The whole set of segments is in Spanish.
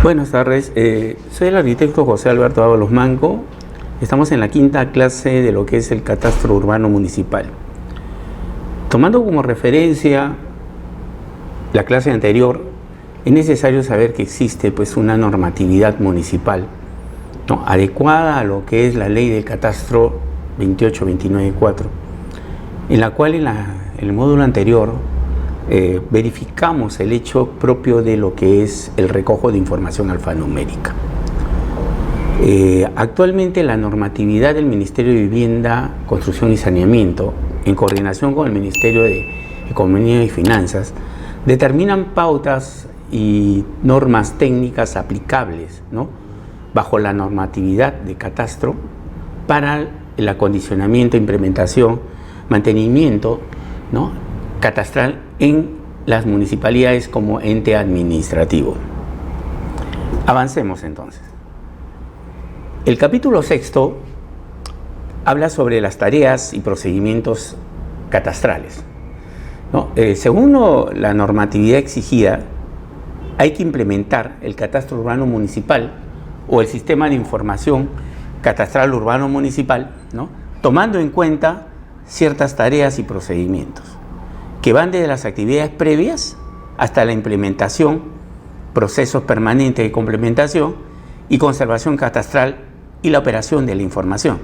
Buenas tardes, soy el arquitecto José Alberto Ábalos Manco. Estamos en la quinta clase de lo que es el catastro urbano municipal. Tomando como referencia la clase anterior, es necesario saber que existe una normatividad municipal, ¿no?, adecuada a lo que es la ley del catastro 28-29-4, en la cual en el módulo anterior verificamos el hecho propio de lo que es el recojo de información alfanumérica. Actualmente la normatividad del Ministerio de Vivienda, Construcción y Saneamiento, en coordinación con el Ministerio de Economía y Finanzas, determinan pautas y normas técnicas aplicables, ¿no?, bajo la normatividad de catastro para el acondicionamiento, implementación, mantenimiento, ¿no?, catastral en las municipalidades como ente administrativo. Avancemos entonces. El capítulo sexto habla sobre las tareas y procedimientos catastrales, ¿no? Según la normatividad exigida, hay que implementar el catastro urbano municipal o el sistema de información catastral urbano municipal, ¿no?, tomando en cuenta ciertas tareas y procedimientos que van desde las actividades previas hasta la implementación, procesos permanentes de complementación y conservación catastral y la operación de la información.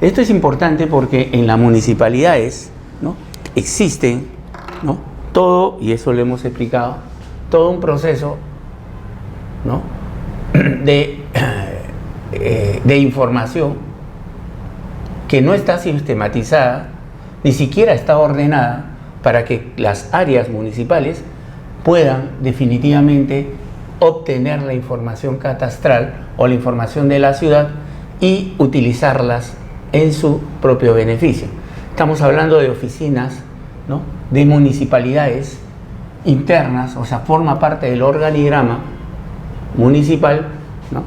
Esto es importante porque en las municipalidades, ¿no?, existen, ¿no?, todo, y eso lo hemos explicado, todo un proceso, ¿no?, de información que no está sistematizada, ni siquiera está ordenada, para que las áreas municipales puedan definitivamente obtener la información catastral o la información de la ciudad y utilizarlas en su propio beneficio. Estamos hablando de oficinas, ¿no?, de municipalidades internas, o sea, forma parte del organigrama municipal, ¿no?,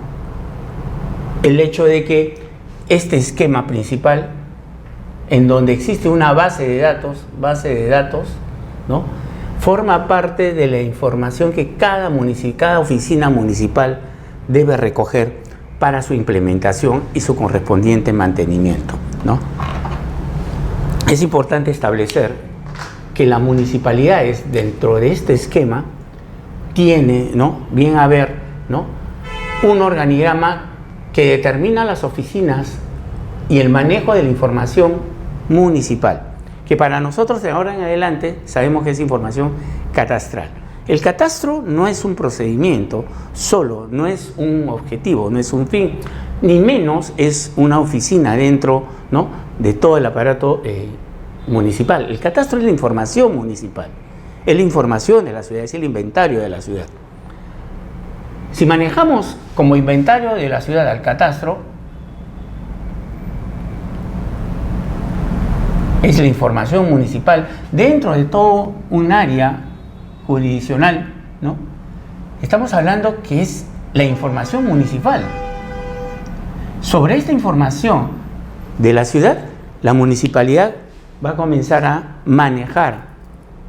el hecho de que este esquema principal, en donde existe una base de datos, ¿no?, forma parte de la información que cada oficina municipal debe recoger para su implementación y su correspondiente mantenimiento, ¿no? Es importante establecer que las municipalidades, dentro de este esquema, tiene, ¿no?, bien haber, ¿no?, un organigrama que determina las oficinas y el manejo de la información municipal, que para nosotros de ahora en adelante sabemos que es información catastral. El catastro no es un procedimiento solo, no es un objetivo, no es un fin, ni menos es una oficina dentro, ¿no?, de todo el aparato municipal. El catastro es la información municipal, es la información de la ciudad, es el inventario de la ciudad. Si manejamos como inventario de la ciudad al catastro, es la información municipal dentro de todo un área jurisdiccional, ¿no? Estamos hablando que es la información municipal. Sobre esta información de la ciudad, la municipalidad va a comenzar a manejar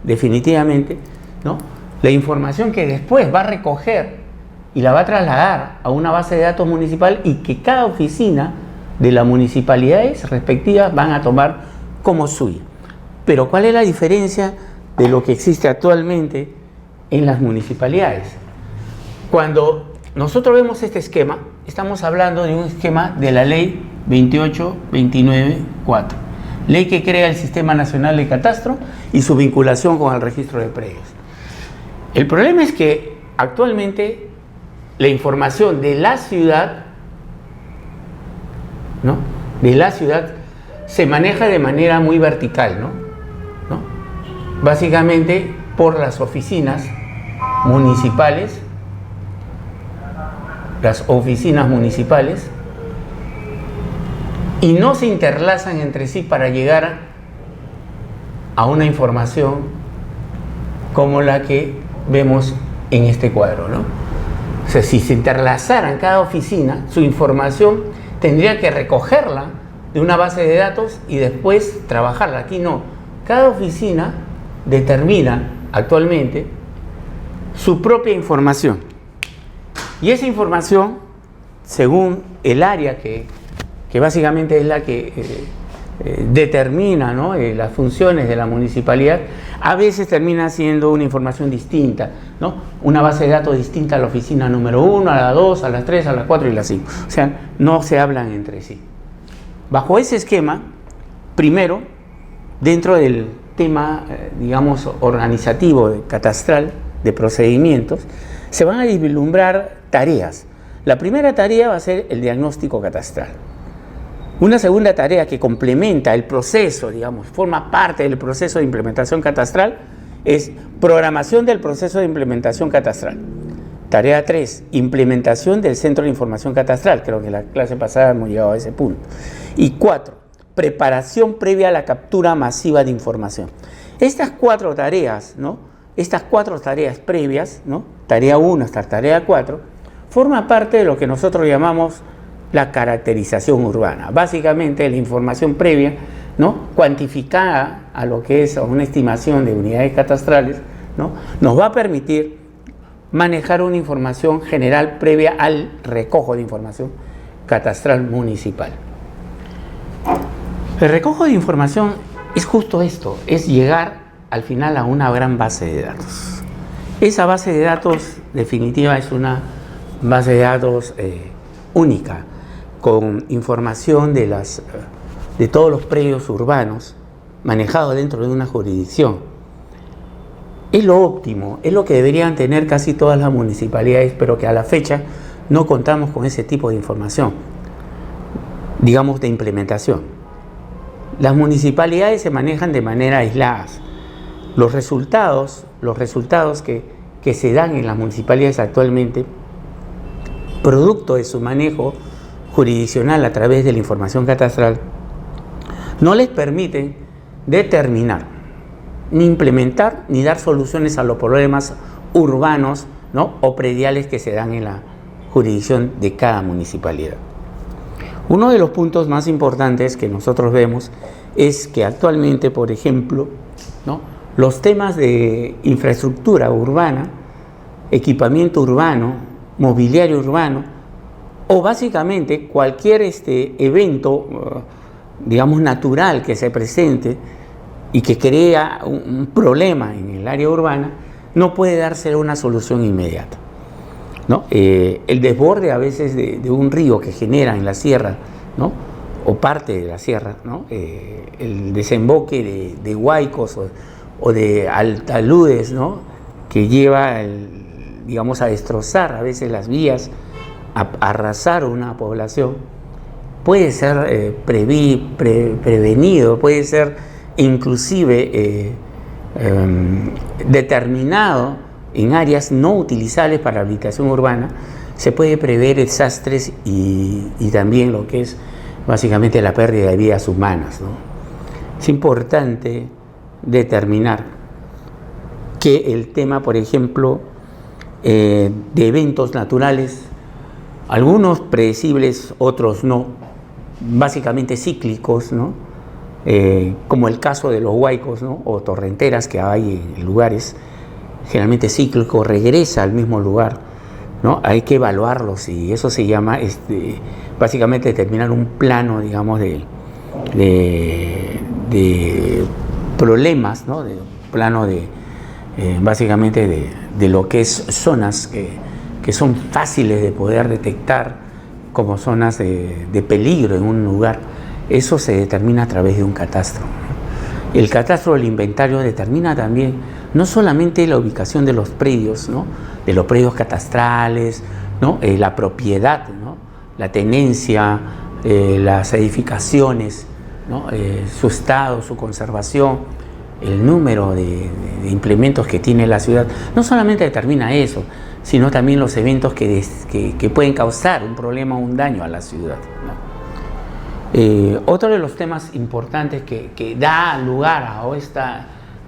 definitivamente, ¿no?, la información que después va a recoger y la va a trasladar a una base de datos municipal, y que cada oficina de las municipalidades respectivas van a tomar como suya. Pero ¿cuál es la diferencia de lo que existe actualmente en las municipalidades? Cuando nosotros vemos este esquema, estamos hablando de un esquema de la ley 28-29-4, ley que crea el Sistema Nacional de Catastro y su vinculación con el registro de predios. El problema es que actualmente la información de la ciudad, ¿no?, de la ciudad se maneja de manera muy vertical, ¿no? Básicamente por las oficinas municipales, y no se interlazan entre sí para llegar a una información como la que vemos en este cuadro, ¿no? O sea, si se interlazaran cada oficina, su información tendría que recogerla de una base de datos y después trabajarla. Aquí no. Cada oficina determina actualmente su propia información. Y esa información, según el área que básicamente es la que determina, ¿no?, las funciones de la municipalidad, a veces termina siendo una información distinta, ¿no? Una base de datos distinta a la oficina número 1, a la 2, a las 3, a las 4 y a las 5. O sea, no se hablan entre sí. Bajo ese esquema, primero, dentro del tema, digamos, organizativo, catastral, de procedimientos, se van a vislumbrar tareas. La primera tarea va a ser el diagnóstico catastral. Una segunda tarea que complementa el proceso, digamos, forma parte del proceso de implementación catastral, es programación del proceso de implementación catastral. Tarea 3, implementación del centro de información catastral. Creo que en la clase pasada hemos llegado a ese punto. Y 4, preparación previa a la captura masiva de información. Estas 4 tareas, ¿no?, estas 4 tareas previas, ¿no?, tarea 1 hasta tarea 4, forma parte de lo que nosotros llamamos la caracterización urbana. Básicamente la información previa, ¿no?, cuantificada a lo que es una estimación de unidades catastrales, ¿no?, nos va a permitir manejar una información general previa al recojo de información catastral municipal. El recojo de información es justo esto, es llegar al final a una gran base de datos. Esa base de datos definitiva es una base de datos única, con información de todos los predios urbanos manejados dentro de una jurisdicción. Es lo óptimo, es lo que deberían tener casi todas las municipalidades, pero que a la fecha no contamos con ese tipo de información, digamos, de implementación. Las municipalidades se manejan de manera aisladas. Los resultados que se dan en las municipalidades actualmente, producto de su manejo jurisdiccional a través de la información catastral, no les permiten determinar, ni implementar, ni dar soluciones a los problemas urbanos, ¿no?, o prediales que se dan en la jurisdicción de cada municipalidad. Uno de los puntos más importantes que nosotros vemos es que actualmente, por ejemplo, ¿no?, los temas de infraestructura urbana, equipamiento urbano, mobiliario urbano, o básicamente cualquier evento, digamos, natural que se presente y que crea un problema en el área urbana, no puede darse una solución inmediata, ¿no? El desborde a veces de un río que genera en la sierra, ¿no?, o parte de la sierra, ¿no?, el desemboque de huaicos o de altaludes, ¿no?, que lleva, digamos, a destrozar a veces las vías, a arrasar una población, puede ser prevenido, puede ser inclusive determinado en áreas no utilizables para la habitación urbana. Se puede prever desastres y también lo que es básicamente la pérdida de vidas humanas, ¿no? Es importante determinar que el tema, por ejemplo, de eventos naturales, algunos predecibles, otros no, básicamente cíclicos, ¿no?, como el caso de los huaicos, ¿no?, o torrenteras que hay en lugares, generalmente cíclico, regresa al mismo lugar, ¿no? Hay que evaluarlos y eso se llama básicamente determinar un plano, digamos, de problemas, ¿no?, de plano básicamente de lo que es zonas que son fáciles de poder detectar como zonas de peligro en un lugar. Eso se determina a través de un catastro. El catastro del inventario determina también no solamente la ubicación de los predios, ¿no?, de los predios catastrales, ¿no?, la propiedad, ¿no?, la tenencia, las edificaciones, ¿no?, su estado, su conservación, el número de implementos que tiene la ciudad. No solamente determina eso, sino también los eventos que pueden causar un problema o un daño a la ciudad, ¿no? Otro de los temas importantes que da lugar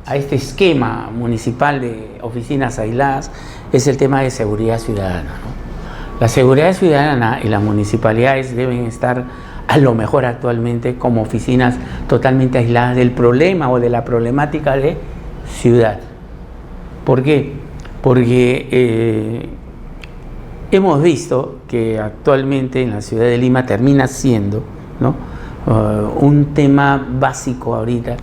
a este esquema municipal de oficinas aisladas es el tema de seguridad ciudadana, ¿no? La seguridad ciudadana y las municipalidades deben estar a lo mejor actualmente como oficinas totalmente aisladas del problema o de la problemática de ciudad. ¿Por qué? Porque hemos visto que actualmente en la ciudad de Lima termina siendo, ¿no?, un tema básico ahorita,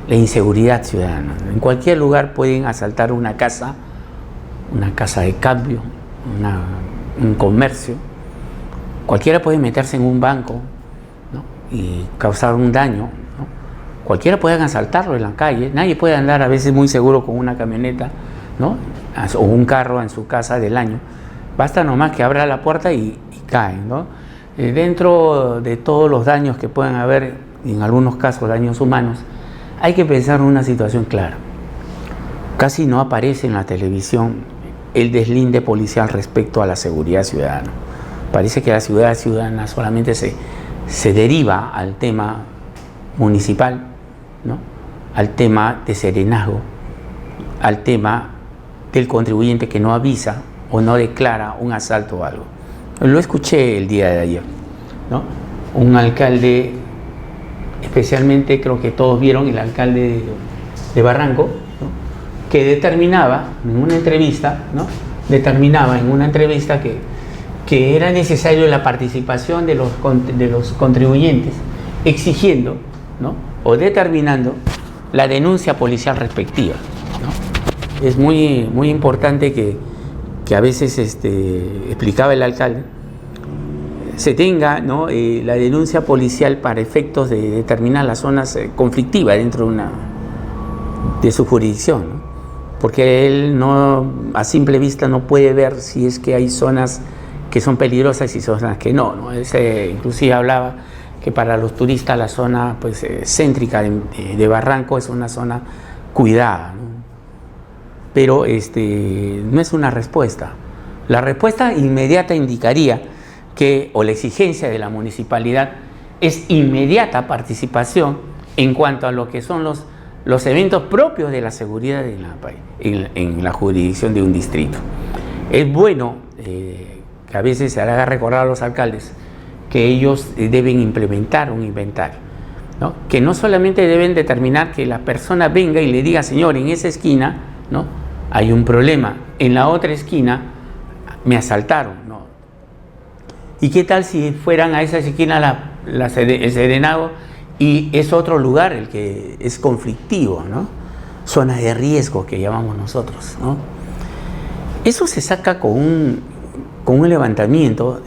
la inseguridad ciudadana. En cualquier lugar pueden asaltar una casa de cambio, un comercio. Cualquiera puede meterse en un banco, ¿no?, y causar un daño, ¿no? Cualquiera puede asaltarlo en la calle. Nadie puede andar a veces muy seguro con una camioneta, ¿no?, o un carro en su casa del año. Basta nomás que abra la puerta y caen, ¿no? Dentro de todos los daños que puedan haber, en algunos casos daños humanos, hay que pensar en una situación clara. Casi no aparece en la televisión el deslinde policial respecto a la seguridad ciudadana. Parece que la seguridad ciudadana solamente se deriva al tema municipal, ¿no?, al tema de serenazgo, al tema del contribuyente que no avisa o no declara un asalto o algo. Lo escuché el día de ayer, ¿no? Un alcalde, especialmente creo que todos vieron el alcalde de Barranco, ¿no?, que determinaba en una entrevista, ¿no?, que era necesario la participación de los contribuyentes, exigiendo, ¿no?, o determinando la denuncia policial respectiva, ¿no? Es muy importante que a veces explicaba el alcalde, se tenga, ¿no?, la denuncia policial para efectos de determinar las zonas conflictivas dentro de su jurisdicción, ¿no? Porque él a simple vista no puede ver si es que hay zonas que son peligrosas y zonas que no. Él inclusive hablaba que para los turistas la zona, pues, céntrica de Barranco es una zona cuidada, ¿no? Pero no es una respuesta. La respuesta inmediata indicaría que, o la exigencia de la municipalidad, es inmediata participación en cuanto a lo que son los eventos propios de la seguridad en la jurisdicción de un distrito. Es bueno que a veces se haga recordar a los alcaldes que ellos deben implementar un inventario, ¿no?, que no solamente deben determinar que la persona venga y le diga, señor, en esa esquina, ¿no?, hay un problema, en la otra esquina me asaltaron, ¿no? ¿Y qué tal si fueran a esa esquina el serenazgo y es otro lugar el que es conflictivo, ¿no?, zonas de riesgo que llamamos nosotros, ¿no? Eso se saca con un levantamiento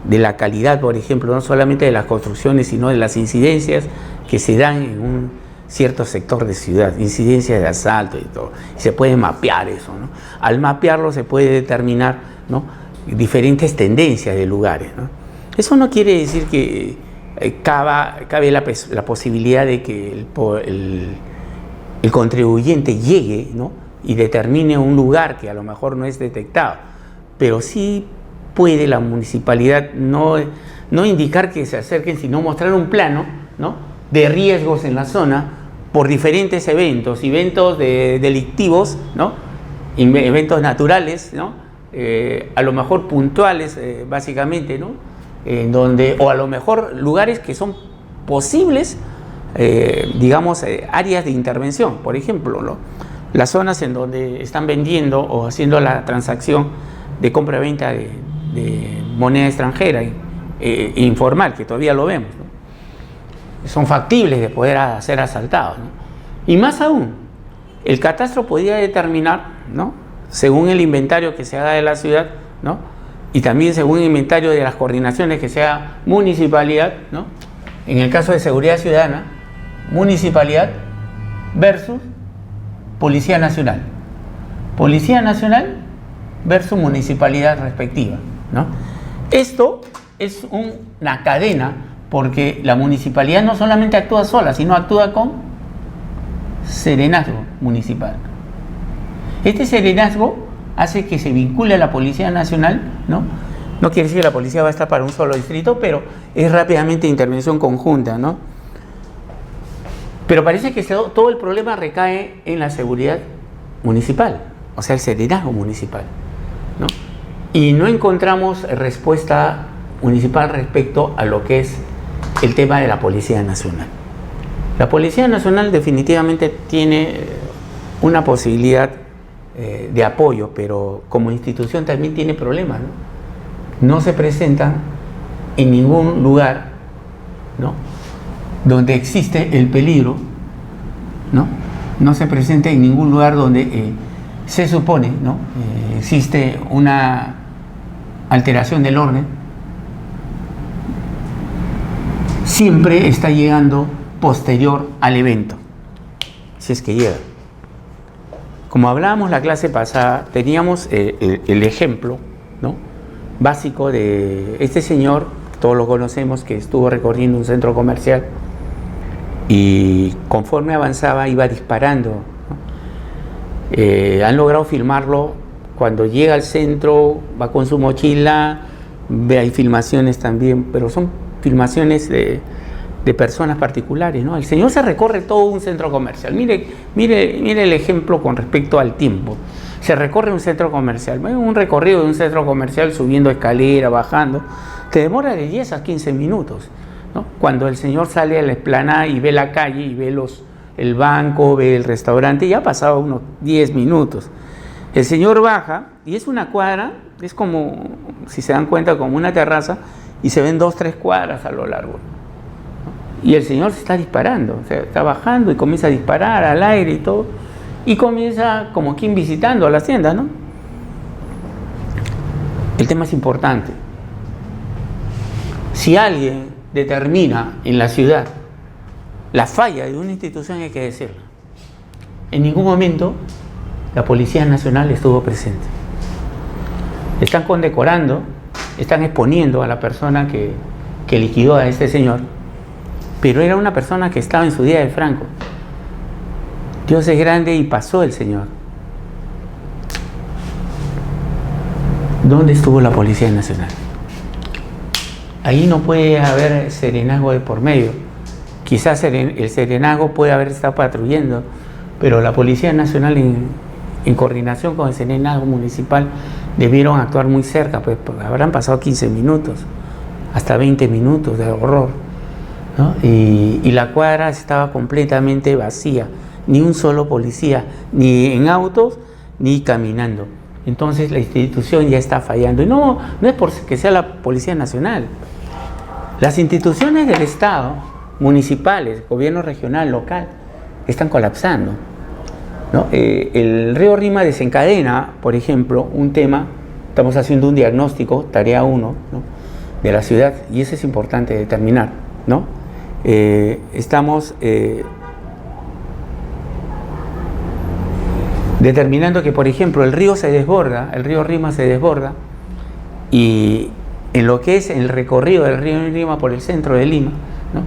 de la calidad, por ejemplo, no solamente de las construcciones, sino de las incidencias que se dan en un cierto sector de ciudad, incidencias de asalto y todo. Se puede mapear eso, ¿no? Al mapearlo se puede determinar, ¿no?, diferentes tendencias de lugares, ¿no? Eso no quiere decir que cabe la posibilidad de que el contribuyente llegue, ¿no?, y determine un lugar que a lo mejor no es detectado, pero sí puede la municipalidad no indicar que se acerquen, sino mostrar un plano, ¿no?, de riesgos en la zona por diferentes eventos delictivos, ¿no?, eventos naturales, ¿no?, a lo mejor puntuales, básicamente, ¿no?, o a lo mejor lugares que son posibles, digamos, áreas de intervención. Por ejemplo, ¿no?, las zonas en donde están vendiendo o haciendo la transacción de compra-venta de moneda extranjera informal, que todavía lo vemos, ¿no?, son factibles de poder ser asaltados, ¿no? Y más aún, el catastro podría determinar, ¿no?, según el inventario que se haga de la ciudad, ¿no?, y también según el inventario de las coordinaciones que se haga municipalidad, ¿no?, en el caso de seguridad ciudadana, municipalidad versus Policía Nacional. Policía Nacional versus municipalidad respectiva, ¿no? Esto es una cadena, porque la municipalidad no solamente actúa sola, sino actúa con serenazgo municipal. Este serenazgo hace que se vincule a la Policía Nacional, ¿no? No quiere decir que la policía va a estar para un solo distrito, pero es rápidamente intervención conjunta, ¿no? Pero parece que todo el problema recae en la seguridad municipal, o sea, el serenazgo municipal, ¿no? Y no encontramos respuesta municipal respecto a lo que es el tema de la Policía Nacional. La Policía Nacional definitivamente tiene una posibilidad de apoyo, pero como institución también tiene problemas, ¿no? No se presentan en ningún lugar, ¿no?, donde existe el peligro, ¿no? No se presenta en ningún lugar donde se supone, ¿no?, existe una alteración del orden. Siempre está llegando posterior al evento, si es que llega. Como hablábamos la clase pasada, teníamos el ejemplo, ¿no?, básico de este señor, todos lo conocemos, que estuvo recorriendo un centro comercial y conforme avanzaba iba disparando, ¿no? Han logrado filmarlo cuando llega al centro, va con su mochila, hay filmaciones también, pero son filmaciones de personas particulares, ¿no? El señor se recorre todo un centro comercial. Mire el ejemplo con respecto al tiempo. Se recorre un centro comercial, un recorrido de un centro comercial subiendo escalera, bajando, te demora de 10 a 15 minutos, ¿no? Cuando el señor sale a la explanada y ve la calle y ve el banco, ve el restaurante, ya ha pasado unos 10 minutos. El señor baja y es una cuadra, es como, si se dan cuenta, como una terraza, y se ven 2-3 cuadras a lo largo. Y el señor se está disparando, o sea, está bajando y comienza a disparar al aire y todo, y comienza como quien visitando a las tiendas, ¿no? El tema es importante. Si alguien determina en la ciudad la falla de una institución, hay que decirlo. En ningún momento la Policía Nacional estuvo presente. Están condecorando, están exponiendo a la persona que liquidó a este señor, pero era una persona que estaba en su día de Franco. Dios es grande y pasó el señor. ¿Dónde estuvo la Policía Nacional? Ahí no puede haber serenazgo de por medio. Quizás el serenazgo puede haber estado patrullando, pero la Policía Nacional en coordinación con el serenazgo municipal debieron actuar muy cerca, pues habrán pasado 15 minutos, hasta 20 minutos de horror, ¿no? Y la cuadra estaba completamente vacía, ni un solo policía, ni en autos, ni caminando. Entonces la institución ya está fallando. Y no es porque sea la Policía Nacional. Las instituciones del Estado, municipales, gobierno regional, local, están colapsando, ¿no? El río Rima desencadena, por ejemplo, un tema. Estamos haciendo un diagnóstico, tarea 1, ¿no?, de la ciudad, y eso es importante determinar, ¿no? Estamos determinando que, por ejemplo, el río Rima se desborda, y en lo que es el recorrido del río Rima por el centro de Lima, ¿no?,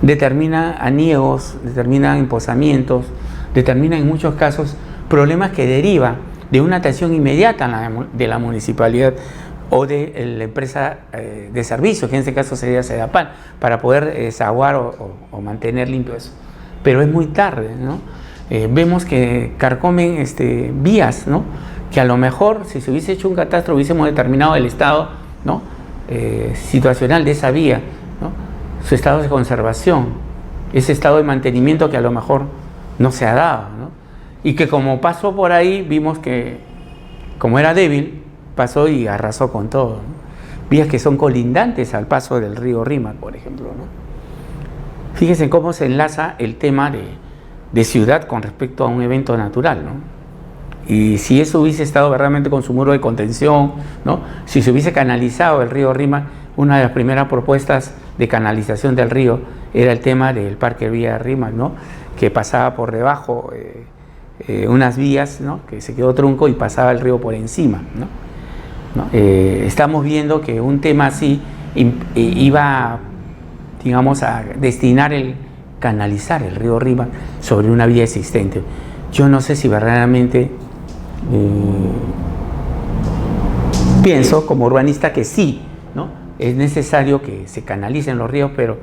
determina aniegos, determina emposamientos, determina en muchos casos problemas que derivan de una atención inmediata de la municipalidad o de la empresa de servicios, que en este caso sería Sedapal, para poder desaguar o mantener limpio eso. Pero es muy tarde, ¿no? Vemos que carcomen vías, ¿no?, que a lo mejor si se hubiese hecho un catastro hubiésemos determinado el estado, ¿no?, situacional de esa vía, ¿no?, su estado de conservación, ese estado de mantenimiento que a lo mejor no se ha dado, ¿no?, y que como pasó por ahí vimos que, como era débil, pasó y arrasó con todo, ¿no? Vías que son colindantes al paso del río Rima, por ejemplo, ¿no? Fíjense cómo se enlaza el tema de ciudad con respecto a un evento natural, ¿no? Y si eso hubiese estado verdaderamente con su muro de contención, ¿no?, si se hubiese canalizado el río Rima, una de las primeras propuestas de canalización del río era el tema del Parque Vía Rima, ¿no?, que pasaba por debajo unas vías, ¿no?, que se quedó trunco y pasaba el río por encima, ¿no? Estamos viendo que un tema así iba, digamos, a destinar canalizar el río Rima sobre una vía existente. Yo no sé si verdaderamente pienso como urbanista que sí, ¿no?, es necesario que se canalicen los ríos, pero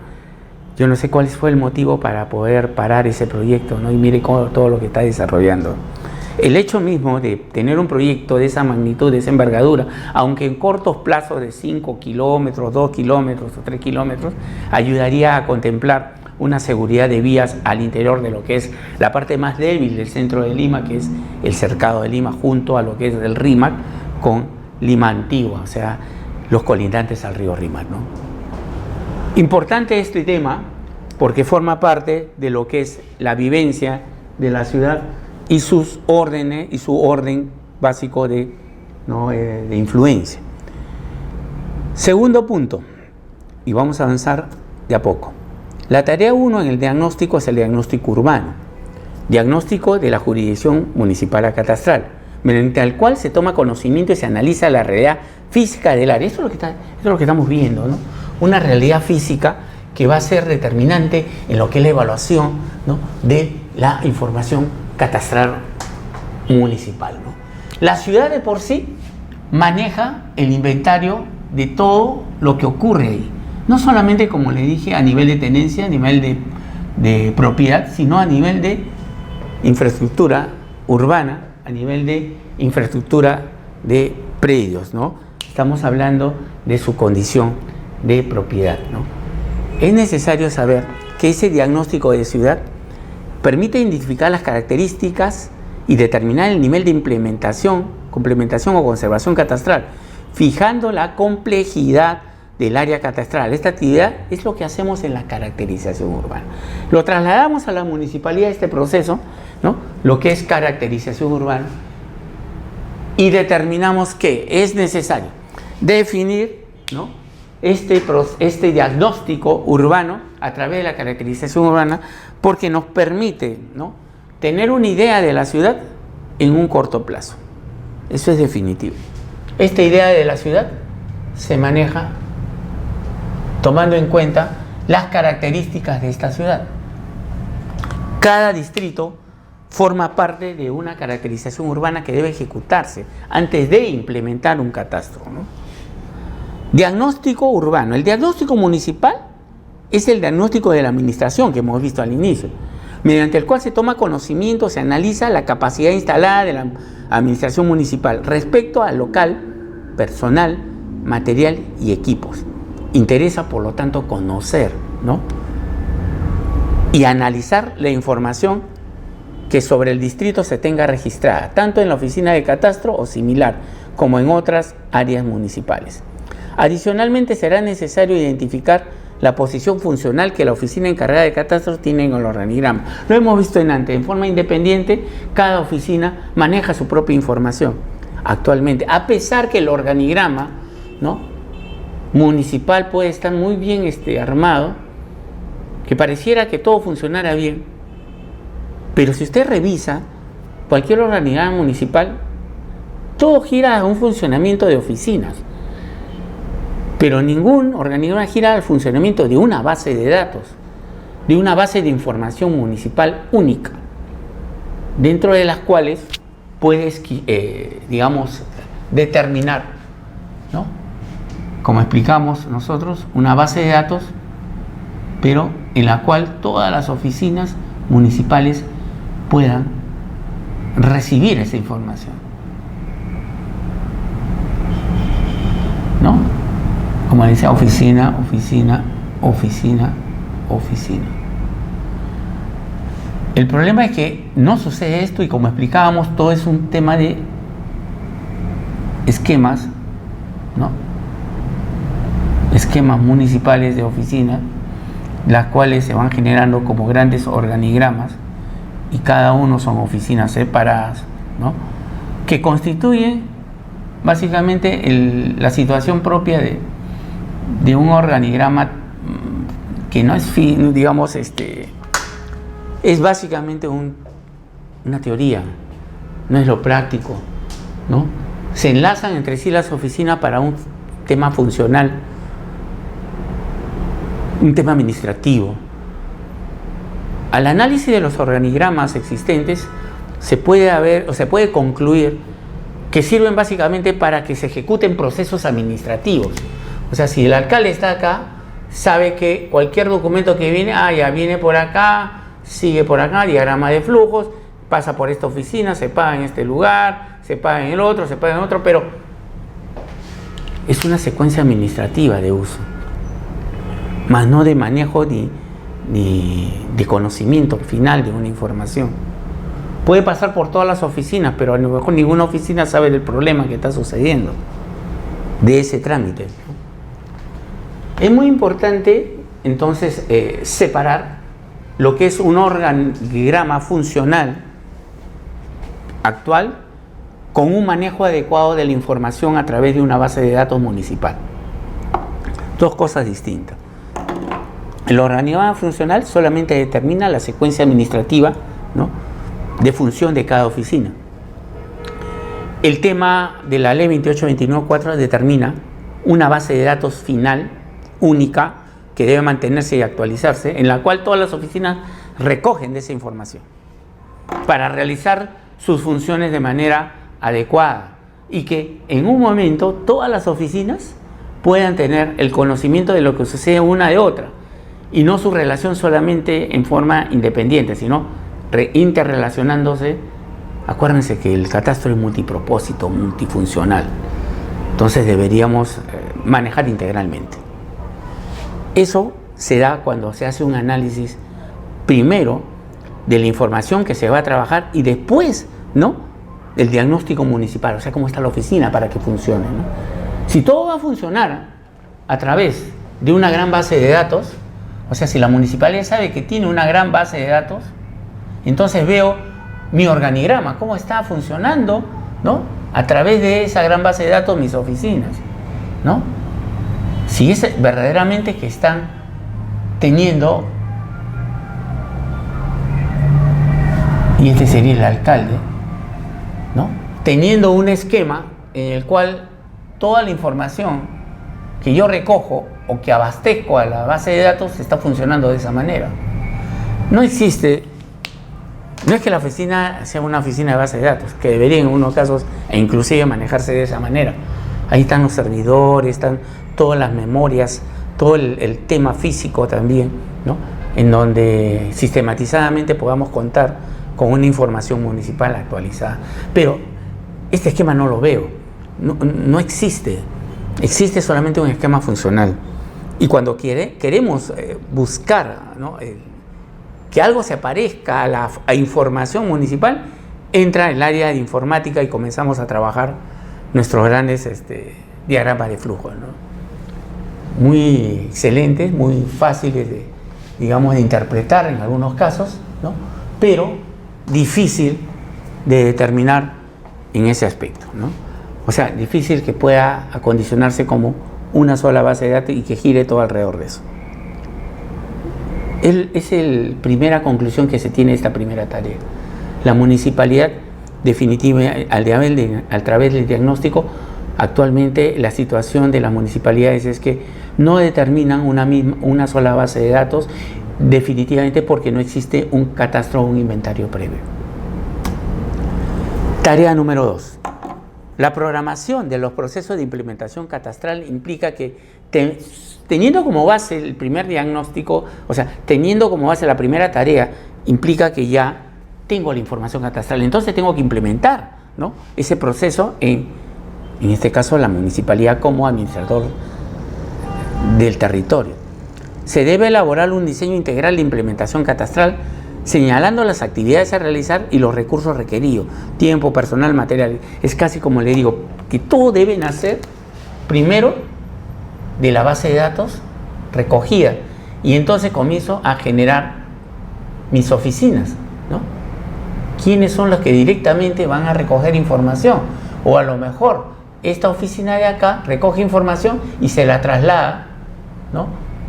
yo no sé cuál fue el motivo para poder parar ese proyecto, ¿no? Y mire todo lo que está desarrollando. El hecho mismo de tener un proyecto de esa magnitud, de esa envergadura, aunque en cortos plazos de 5 kilómetros, 2 kilómetros o 3 kilómetros, ayudaría a contemplar una seguridad de vías al interior de lo que es la parte más débil del centro de Lima, que es el cercado de Lima, junto a lo que es el Rímac con Lima Antigua, o sea, los colindantes al río Rímac, ¿no? Importante este tema porque forma parte de lo que es la vivencia de la ciudad y sus órdenes y su orden básico de influencia. Segundo punto, y vamos a avanzar de a poco. La tarea 1 en el diagnóstico es el diagnóstico urbano, diagnóstico de la jurisdicción municipal catastral, mediante el cual se toma conocimiento y se analiza la realidad física del área. Esto es lo que estamos viendo, ¿no? Una realidad física que va a ser determinante en lo que es la evaluación, ¿no?, de la información catastral municipal, ¿no? La ciudad de por sí maneja el inventario de todo lo que ocurre ahí, no solamente, como le dije, a nivel de tenencia, a nivel de propiedad, sino a nivel de infraestructura urbana, a nivel de infraestructura de predios, ¿no? Estamos hablando de su condición de propiedad, ¿no? Es necesario saber que ese diagnóstico de ciudad permite identificar las características y determinar el nivel de implementación, complementación o conservación catastral, fijando la complejidad del área catastral. Esta actividad es lo que hacemos en la caracterización urbana. Lo trasladamos a la municipalidad, este proceso, ¿no?, lo que es caracterización urbana, y determinamos que es necesario definir, ¿no?, este diagnóstico urbano a través de la caracterización urbana, porque nos permite, ¿no?, tener una idea de la ciudad en un corto plazo. Eso es definitivo. Esta idea de la ciudad se maneja tomando en cuenta las características de esta ciudad. Cada distrito forma parte de una caracterización urbana que debe ejecutarse antes de implementar un catastro, ¿no? Diagnóstico urbano. El diagnóstico municipal es el diagnóstico de la administración que hemos visto al inicio, mediante el cual se toma conocimiento, se analiza la capacidad instalada de la administración municipal respecto al local, personal, material y equipos. Interesa, por lo tanto, conocer, ¿no?, y analizar la información que sobre el distrito se tenga registrada, tanto en la oficina de catastro o similar, como en otras áreas municipales. Adicionalmente, será necesario identificar la posición funcional que la oficina encargada de catastro tiene en el organigrama. Lo hemos visto antes, en forma independiente, cada oficina maneja su propia información actualmente, a pesar que el organigrama, ¿no?, municipal puede estar muy bien armado, que pareciera que todo funcionara bien, pero si usted revisa cualquier organigrama municipal, todo gira a un funcionamiento de oficinas, pero ningún organigrama gira al funcionamiento de una base de datos, de una base de información municipal única, dentro de las cuales puedes, determinar, ¿no?, como explicamos nosotros, una base de datos, pero en la cual todas las oficinas municipales puedan recibir esa información, ¿no? Como decía, oficina. El problema es que no sucede esto, y como explicábamos, todo es un tema de esquemas, ¿no?, esquemas municipales de oficina, las cuales se van generando como grandes organigramas, y cada uno son oficinas separadas, ¿no?, que constituyen básicamente la situación propia de un organigrama que no es es básicamente una teoría, no es lo práctico, ¿no? Se enlazan entre sí las oficinas para un tema funcional, un tema administrativo. Al análisis de los organigramas existentes se puede concluir que sirven básicamente para que se ejecuten procesos administrativos. O sea, si el alcalde está acá, sabe que cualquier documento que viene, ya viene por acá, sigue por acá, diagrama de flujos, pasa por esta oficina, se paga en este lugar, se paga en el otro, se paga en otro, pero es una secuencia administrativa de uso, más no de manejo ni de conocimiento final de una información. Puede pasar por todas las oficinas, pero a lo mejor ninguna oficina sabe del problema que está sucediendo, de ese trámite. Es muy importante entonces separar lo que es un organigrama funcional actual con un manejo adecuado de la información a través de una base de datos municipal. Dos cosas distintas. El organigrama funcional solamente determina la secuencia administrativa, ¿no?, de función de cada oficina. El tema de la ley 2829/4 determina una base de datos final, única, que debe mantenerse y actualizarse, en la cual todas las oficinas recogen de esa información para realizar sus funciones de manera adecuada y que en un momento todas las oficinas puedan tener el conocimiento de lo que sucede una de otra y no su relación solamente en forma independiente, sino interrelacionándose. Acuérdense que el catastro es multipropósito, multifuncional, entonces deberíamos manejar integralmente. Eso se da cuando se hace un análisis primero de la información que se va a trabajar y después, ¿no?, el diagnóstico municipal, o sea, cómo está la oficina para que funcione, ¿no? Si todo va a funcionar a través de una gran base de datos, o sea, si la municipalidad sabe que tiene una gran base de datos, entonces veo mi organigrama, cómo está funcionando, ¿no?, a través de esa gran base de datos mis oficinas, ¿no? Si es verdaderamente que están teniendo, y este sería el alcalde, ¿no?, teniendo un esquema en el cual toda la información que yo recojo o que abastezco a la base de datos está funcionando de esa manera. No existe, no es que la oficina sea una oficina de base de datos, que debería en unos casos e inclusive manejarse de esa manera. Ahí están los servidores, están todas las memorias, todo el tema físico también, ¿no?, en donde sistematizadamente podamos contar con una información municipal actualizada. Pero este esquema no lo veo, no existe. Existe solamente un esquema funcional. Y cuando queremos buscar, ¿no?, que algo se aparezca a la información municipal, entra el área de informática y comenzamos a trabajar nuestros grandes diagramas de flujo, ¿no?, muy excelentes, muy fáciles de, digamos, de interpretar en algunos casos, ¿no?, pero difícil de determinar en ese aspecto, ¿no? O sea, difícil que pueda acondicionarse como una sola base de datos y que gire todo alrededor de eso. Es la primera conclusión que se tiene de esta primera tarea. La municipalidad, definitivamente, a través del diagnóstico, actualmente la situación de las municipalidades es que no determinan una sola base de datos, definitivamente porque no existe un catastro o un inventario previo. Tarea número 2. La programación de los procesos de implementación catastral implica que teniendo como base el primer diagnóstico, o sea, teniendo como base la primera tarea, implica que ya tengo la información catastral, entonces tengo que implementar, ¿no?, ese proceso en este caso la municipalidad como administrador del territorio. Se debe elaborar un diseño integral de implementación catastral señalando las actividades a realizar y los recursos requeridos, tiempo, personal, material. Es casi como le digo, que todo debe nacer primero de la base de datos recogida y entonces comienzo a generar mis oficinas, ¿no? ¿Quiénes son los que directamente van a recoger información? O a lo mejor esta oficina de acá recoge información y se la traslada, ¿no?,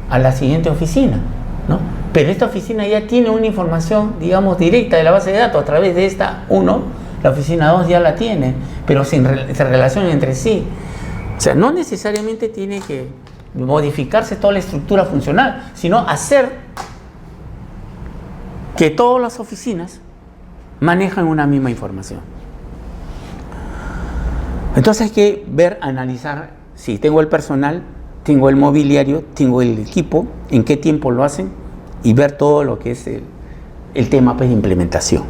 a la siguiente oficina, ¿no? Pero esta oficina ya tiene una información, digamos, directa de la base de datos a través de esta 1, la oficina 2 ya la tiene, pero se relacionan entre sí. O sea, no necesariamente tiene que modificarse toda la estructura funcional, sino hacer que todas las oficinas manejan una misma información. Entonces hay que ver, analizar si tengo el personal, tengo el mobiliario, tengo el equipo, en qué tiempo lo hacen y ver todo lo que es el tema de implementación.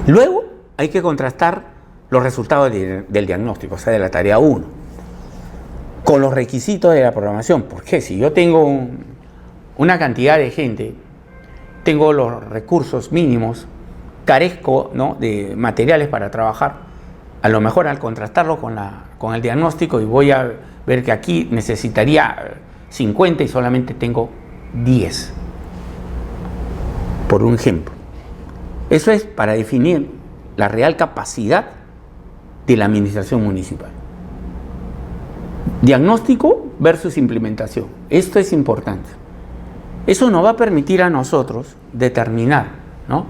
Luego hay que contrastar los resultados del diagnóstico, o sea, de la tarea 1, con los requisitos de la programación. Porque si yo tengo una cantidad de gente, tengo los recursos mínimos, carezco, ¿no?, de materiales para trabajar, a lo mejor al contrastarlo con el diagnóstico y voy a ver que aquí necesitaría 50 y solamente tengo 10, por un ejemplo. Eso es para definir la real capacidad de la administración municipal. Diagnóstico versus implementación. Esto es importante. Eso nos va a permitir a nosotros determinar, ¿no?,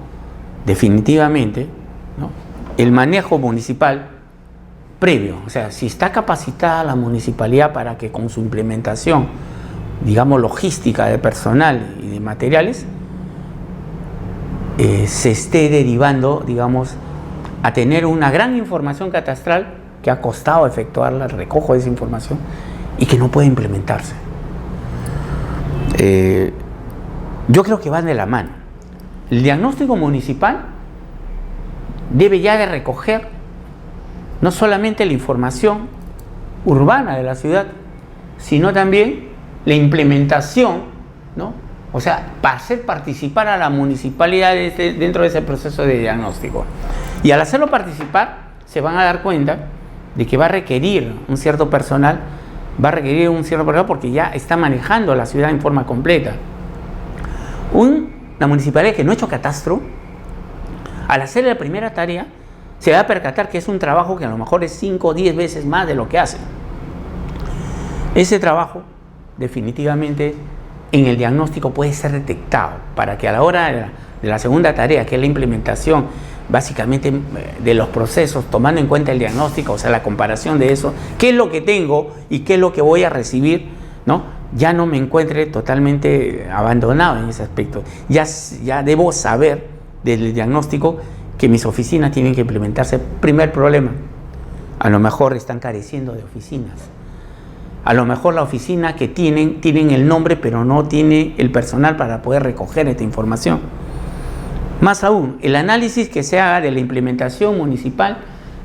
definitivamente, ¿no?, el manejo municipal previo. O sea, si está capacitada la municipalidad para que con su implementación, digamos, logística de personal y de materiales, se esté derivando, digamos, a tener una gran información catastral que ha costado efectuarla, el recojo de esa información, y que no puede implementarse. Yo creo que van de la mano. El diagnóstico municipal debe ya de recoger no solamente la información urbana de la ciudad, sino también la implementación, ¿no? O sea, para hacer participar a la municipalidad dentro de ese proceso de diagnóstico. Y al hacerlo participar, se van a dar cuenta de que va a requerir un cierto personal, porque ya está manejando la ciudad en forma completa. La municipalidad que no ha hecho catastro, al hacer la primera tarea, se va a percatar que es un trabajo que a lo mejor es 5 o 10 veces más de lo que hace. Ese trabajo, definitivamente, en el diagnóstico puede ser detectado para que a la hora de la segunda tarea, que es la implementación básicamente de los procesos, tomando en cuenta el diagnóstico, o sea, la comparación de eso, qué es lo que tengo y qué es lo que voy a recibir, ¿no?, ya no me encuentre totalmente abandonado en ese aspecto. Ya debo saber del diagnóstico que mis oficinas tienen que implementarse. Primer problema, a lo mejor están careciendo de oficinas. A lo mejor la oficina que tienen el nombre, pero no tiene el personal para poder recoger esta información. Más aún, el análisis que se haga de la implementación municipal,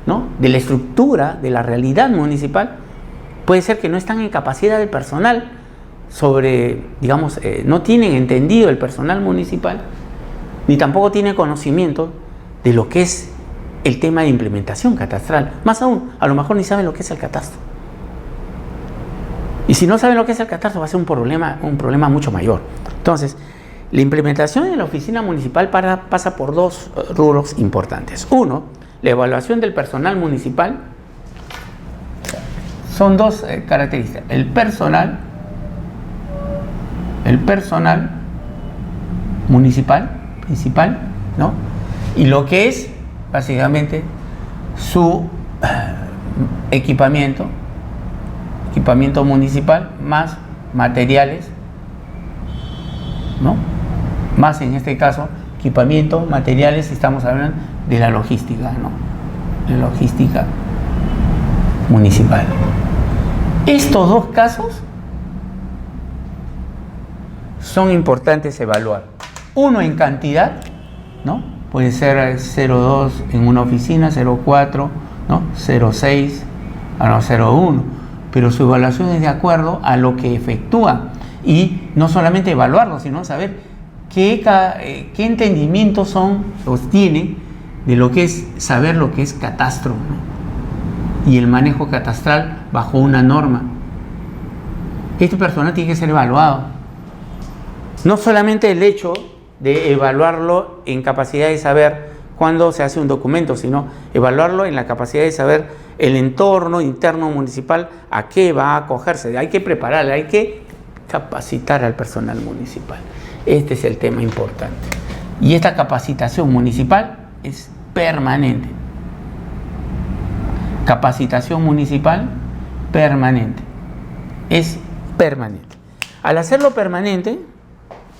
¿no?, de la estructura, de la realidad municipal, puede ser que no están en capacidad del personal no tienen entendido el personal municipal, ni tampoco tiene conocimiento de lo que es el tema de implementación catastral. Más aún, a lo mejor ni saben lo que es el catastro. Y si no saben lo que es el catastro, va a ser un problema mucho mayor. Entonces, la implementación en la oficina municipal pasa por 2 rubros importantes. Uno, la evaluación del personal municipal. Son 2 características. El personal municipal, principal, ¿no?, y lo que es básicamente su equipamiento municipal, más materiales, ¿no?, más en este caso equipamiento, materiales, estamos hablando de la logística, ¿no?, de logística municipal. Estos 2 casos son importantes evaluar. Uno en cantidad, ¿no?, puede ser 0,2 en una oficina, 0,4, ¿no?, 0,6, 0,1, pero su evaluación es de acuerdo a lo que efectúa, y no solamente evaluarlo, sino saber qué entendimientos tienen de lo que es saber lo que es catastro, ¿no?, y el manejo catastral bajo una norma. Este personal tiene que ser evaluado. No solamente el hecho de evaluarlo en capacidad de saber cuándo se hace un documento, sino evaluarlo en la capacidad de saber el entorno interno municipal a qué va a acogerse. Hay que prepararle, hay que capacitar al personal municipal. Este es el tema importante. Y esta capacitación municipal es permanente. Capacitación municipal permanente. Es permanente. Al hacerlo permanente,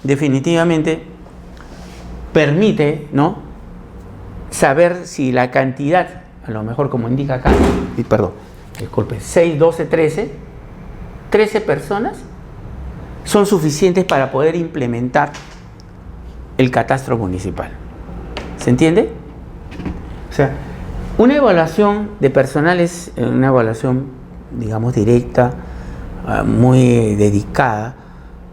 definitivamente permite, ¿no?, saber si la cantidad, a lo mejor como indica acá, 6, 12, 13 personas son suficientes para poder implementar el catastro municipal. ¿Se entiende? O sea, una evaluación de personal es una evaluación, digamos, directa, muy dedicada,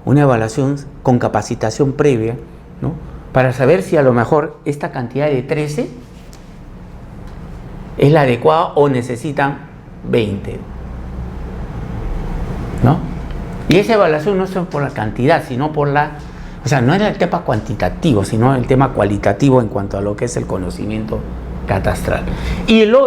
una evaluación con capacitación previa, ¿no? Para saber si a lo mejor esta cantidad de 13 es la adecuada o necesitan 20, ¿no? Y esa evaluación no es por la cantidad, sino por o sea, no es el tema cuantitativo, sino el tema cualitativo en cuanto a lo que es el conocimiento catastral. Y lo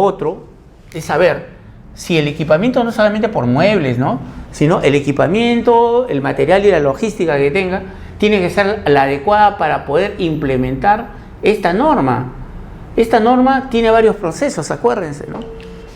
otro es saber si el equipamiento, no solamente por muebles, ¿no?, sino el equipamiento, el material y la logística que tenga, tiene que ser la adecuada para poder implementar esta norma. Esta norma tiene varios procesos, acuérdense, ¿no?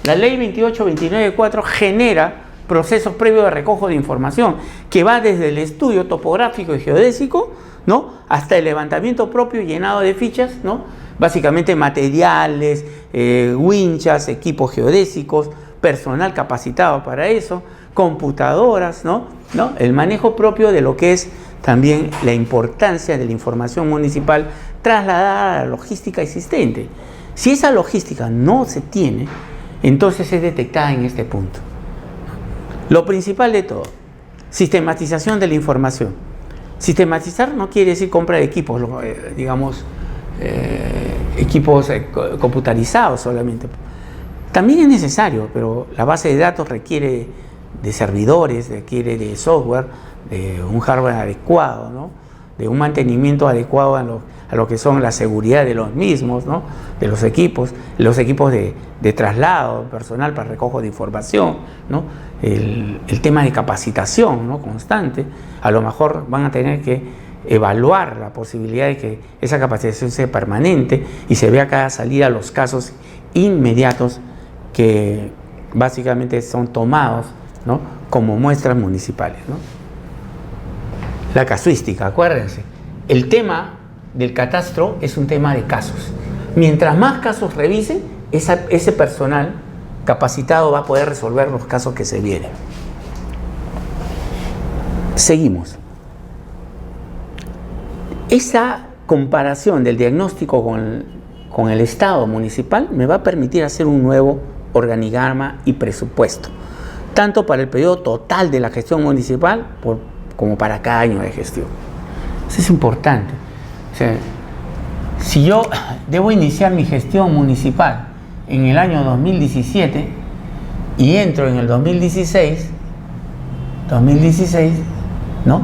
La ley 2829.4 genera procesos previos de recojo de información, que va desde el estudio topográfico y geodésico, ¿no?, hasta el levantamiento propio y llenado de fichas, ¿no?, básicamente materiales, winchas, equipos geodésicos, personal capacitado para eso, computadoras, ¿no? El manejo propio de lo que es también la importancia de la información municipal trasladada a la logística existente. Si esa logística no se tiene, entonces es detectada en este punto. Lo principal de todo, sistematización de la información. Sistematizar no quiere decir compra de equipos, digamos, equipos computarizados solamente. También es necesario, pero la base de datos requiere de servidores, requiere de software, de un hardware adecuado, ¿no?, de un mantenimiento adecuado a lo que son la seguridad de los mismos, ¿no?, de los equipos de traslado personal para recojo de información, ¿no?, el tema de capacitación, ¿no?, constante. A lo mejor van a tener que evaluar la posibilidad de que esa capacitación sea permanente y se vea cada salida los casos inmediatos que básicamente son tomados, ¿no?, como muestras municipales, ¿no? La casuística, acuérdense, el tema del catastro es un tema de casos. Mientras más casos revise, ese personal capacitado va a poder resolver los casos que se vienen. Seguimos. Esa comparación del diagnóstico con el Estado municipal me va a permitir hacer un nuevo organigrama y presupuesto, tanto para el periodo total de la gestión municipal como para cada año de gestión. Eso es importante. O sea, si yo debo iniciar mi gestión municipal en el año 2017 y entro en el 2016, ¿no?,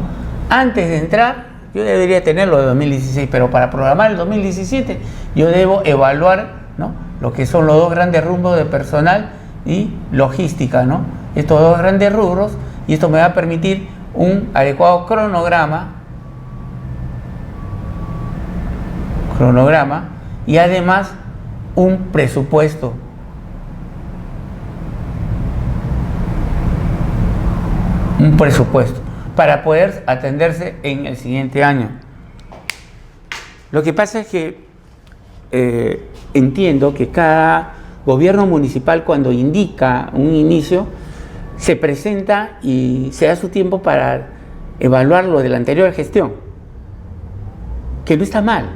antes de entrar, yo debería tenerlo de 2016, pero para programar el 2017 yo debo evaluar, ¿no?, lo que son los dos grandes rumbos de personal y logística, ¿no?, estos dos grandes rubros, y esto me va a permitir un adecuado cronograma y además un presupuesto. Un presupuesto para poder atenderse en el siguiente año. Lo que pasa es que entiendo que cada gobierno municipal, cuando indica un inicio, se presenta y se da su tiempo para evaluar lo de la anterior gestión, que no está mal.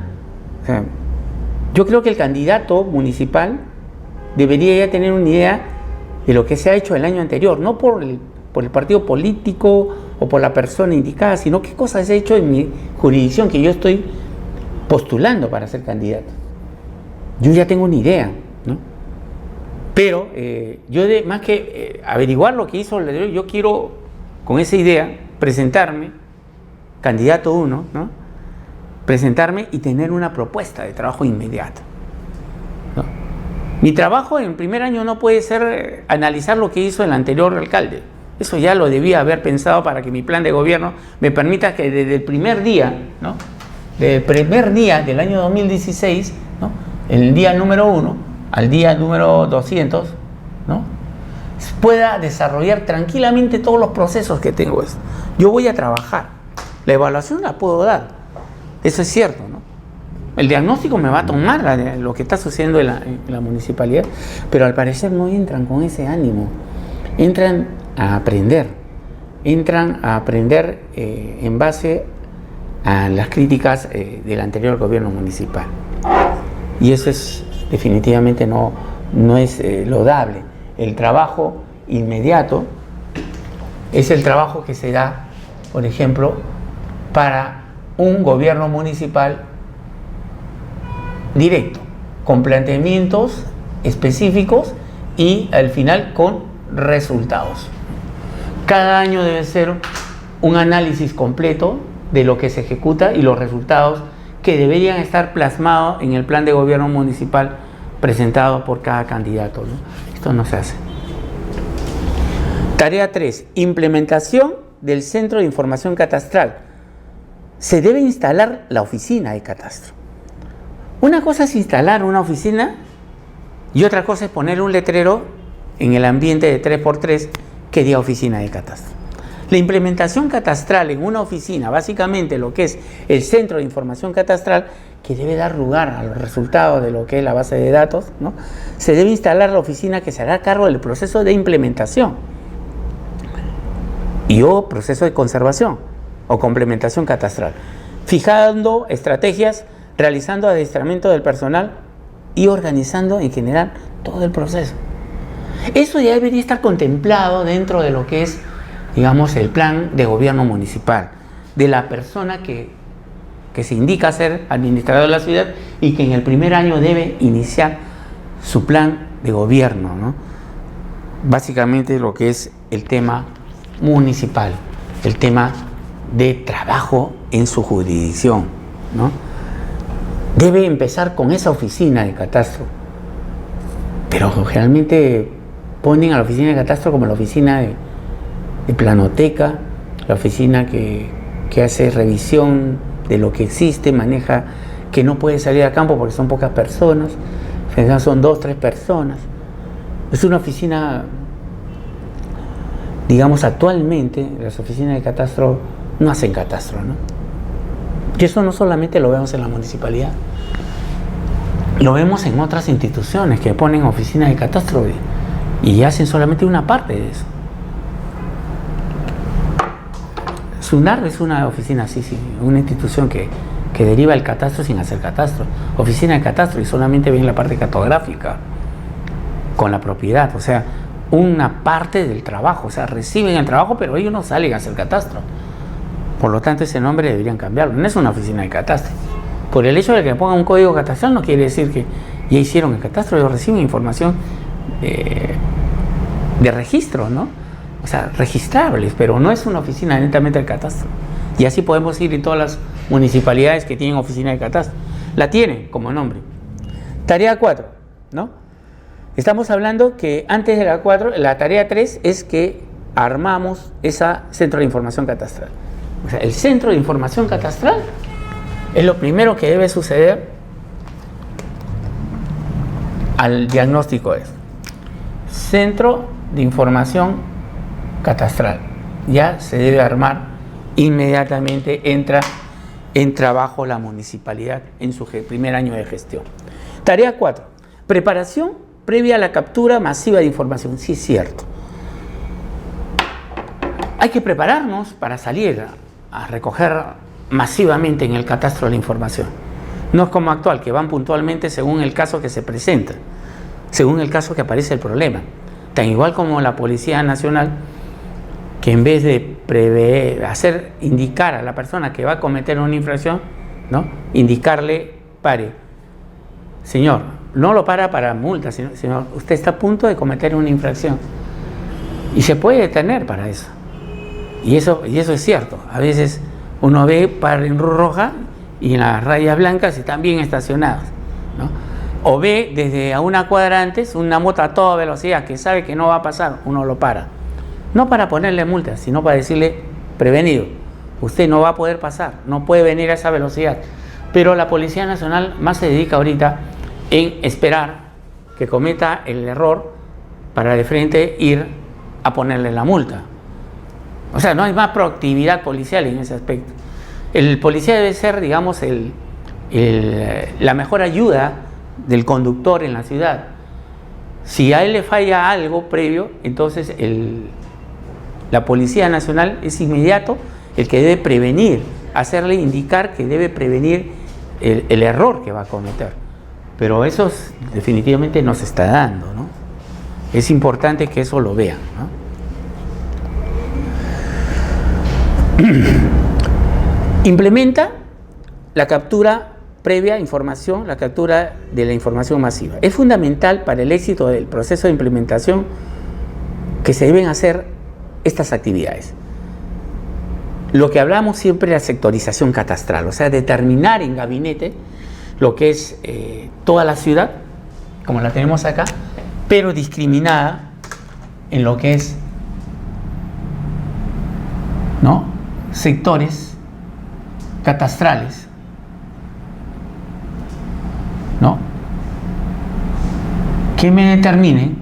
O sea, yo creo que el candidato municipal debería ya tener una idea de lo que se ha hecho el año anterior, no por el partido político o por la persona indicada, sino qué cosas he hecho en mi jurisdicción que yo estoy postulando para ser candidato. Yo ya tengo una idea, ¿no? Pero yo más que averiguar lo que hizo el anterior, yo quiero con esa idea presentarme, candidato 1, ¿no?, presentarme y tener una propuesta de trabajo inmediata, ¿no? Mi trabajo en el primer año no puede ser analizar lo que hizo el anterior alcalde. Eso ya lo debía haber pensado para que mi plan de gobierno me permita que desde el primer día, ¿no?, desde el primer día del año 2016, ¿no?, el día número 1 al día número 200, ¿no?, pueda desarrollar tranquilamente todos los procesos que tengo. Yo voy a trabajar. La evaluación la puedo dar. Eso es cierto, ¿no? El diagnóstico me va a tomar lo que está sucediendo en la municipalidad, pero al parecer no entran con ese ánimo. Entran a aprender en base a las críticas del anterior gobierno municipal. Y eso es definitivamente no es lodable. El trabajo inmediato es el trabajo que se da por ejemplo, para un gobierno municipal directo, con planteamientos específicos y al final con resultados. Cada año debe ser un análisis completo de lo que se ejecuta y los resultados que deberían estar plasmados en el plan de gobierno municipal presentado por cada candidato, ¿no? Esto no se hace. Tarea 3. Implementación del Centro de Información Catastral. Se debe instalar la oficina de catastro. Una cosa es instalar una oficina y otra cosa es poner un letrero en el ambiente de 3x3 que diga oficina de catastro. La implementación catastral en una oficina, básicamente lo que es el Centro de Información Catastral, que debe dar lugar a los resultados de lo que es la base de datos, ¿no? Se debe instalar la oficina que se hará cargo del proceso de implementación o proceso de conservación o complementación catastral, fijando estrategias, realizando adiestramiento del personal y organizando en general todo el proceso. Eso ya debería estar contemplado dentro de lo que es, digamos, el plan de gobierno municipal, de la persona que se indica ser administrador de la ciudad y que en el primer año debe iniciar su plan de gobierno, ¿no? Básicamente lo que es el tema municipal, el tema de trabajo en su jurisdicción, ¿no? Debe empezar con esa oficina de catastro, pero generalmente ponen a la oficina de catastro como la oficina de planoteca, la oficina que hace revisión de lo que existe, maneja, que no puede salir a campo porque son pocas personas, son 2 o 3 personas. Es una oficina, digamos, actualmente las oficinas de catastro no hacen catastro, ¿no? Y eso no solamente lo vemos en la municipalidad, lo vemos en otras instituciones que ponen oficinas de catastro y hacen solamente una parte de eso. SUNAR es una oficina así, sí, una institución que deriva el catastro sin hacer catastro. Oficina de catastro y solamente ven la parte cartográfica con la propiedad, o sea, una parte del trabajo, o sea, reciben el trabajo, pero ellos no salen a hacer catastro. Por lo tanto, ese nombre deberían cambiarlo. No es una oficina de catastro. Por el hecho de que pongan un código catastral no quiere decir que ya hicieron el catastro, ellos reciben información de registro, ¿no? O sea, registrables, pero no es una oficina netamente de catastro. Y así podemos ir en todas las municipalidades que tienen oficina de catastro. La tienen como nombre. Tarea 4, ¿no? Estamos hablando que antes de la 4, la tarea 3 es que armamos ese centro de información catastral. O sea, el centro de información catastral es lo primero que debe suceder al diagnóstico de eso. Centro de información catastral. Ya se debe armar inmediatamente, entra en trabajo la municipalidad en su primer año de gestión. Tarea 4. Preparación previa a la captura masiva de información. Sí, es cierto. Hay que prepararnos para salir a recoger masivamente en el catastro la información. No es como actual, que van puntualmente según el caso que se presenta, según el caso que aparece el problema. Tan igual como la Policía Nacional, que en vez de indicar a la persona que va a cometer una infracción, ¿no? Indicarle, pare, señor, no lo para multa, señor, usted está a punto de cometer una infracción. Y se puede detener para eso. Y eso es cierto. A veces uno ve para en luz roja y en las rayas blancas están bien estacionados, ¿no? O ve desde a una cuadra antes una moto a toda velocidad que sabe que no va a pasar, uno lo para. No para ponerle multa, sino para decirle, prevenido, usted no va a poder pasar, no puede venir a esa velocidad. Pero la Policía Nacional más se dedica ahorita en esperar que cometa el error para de frente ir a ponerle la multa. O sea, no hay más proactividad policial en ese aspecto. El policía debe ser, digamos, la mejor ayuda del conductor en la ciudad. Si a él le falla algo previo, entonces la Policía Nacional es inmediato el que debe prevenir, hacerle indicar que debe prevenir el error que va a cometer. Pero eso definitivamente no se está dando, ¿no? Es importante que eso lo vean, ¿no? Implementa la captura previa información, la captura de la información masiva. Es fundamental para el éxito del proceso de implementación que se deben hacer estas actividades. Lo que hablamos siempre de la sectorización catastral, o sea, determinar en gabinete lo que es toda la ciudad, como la tenemos acá, pero discriminada en lo que es, ¿no?, sectores catastrales, ¿no?, que me determinen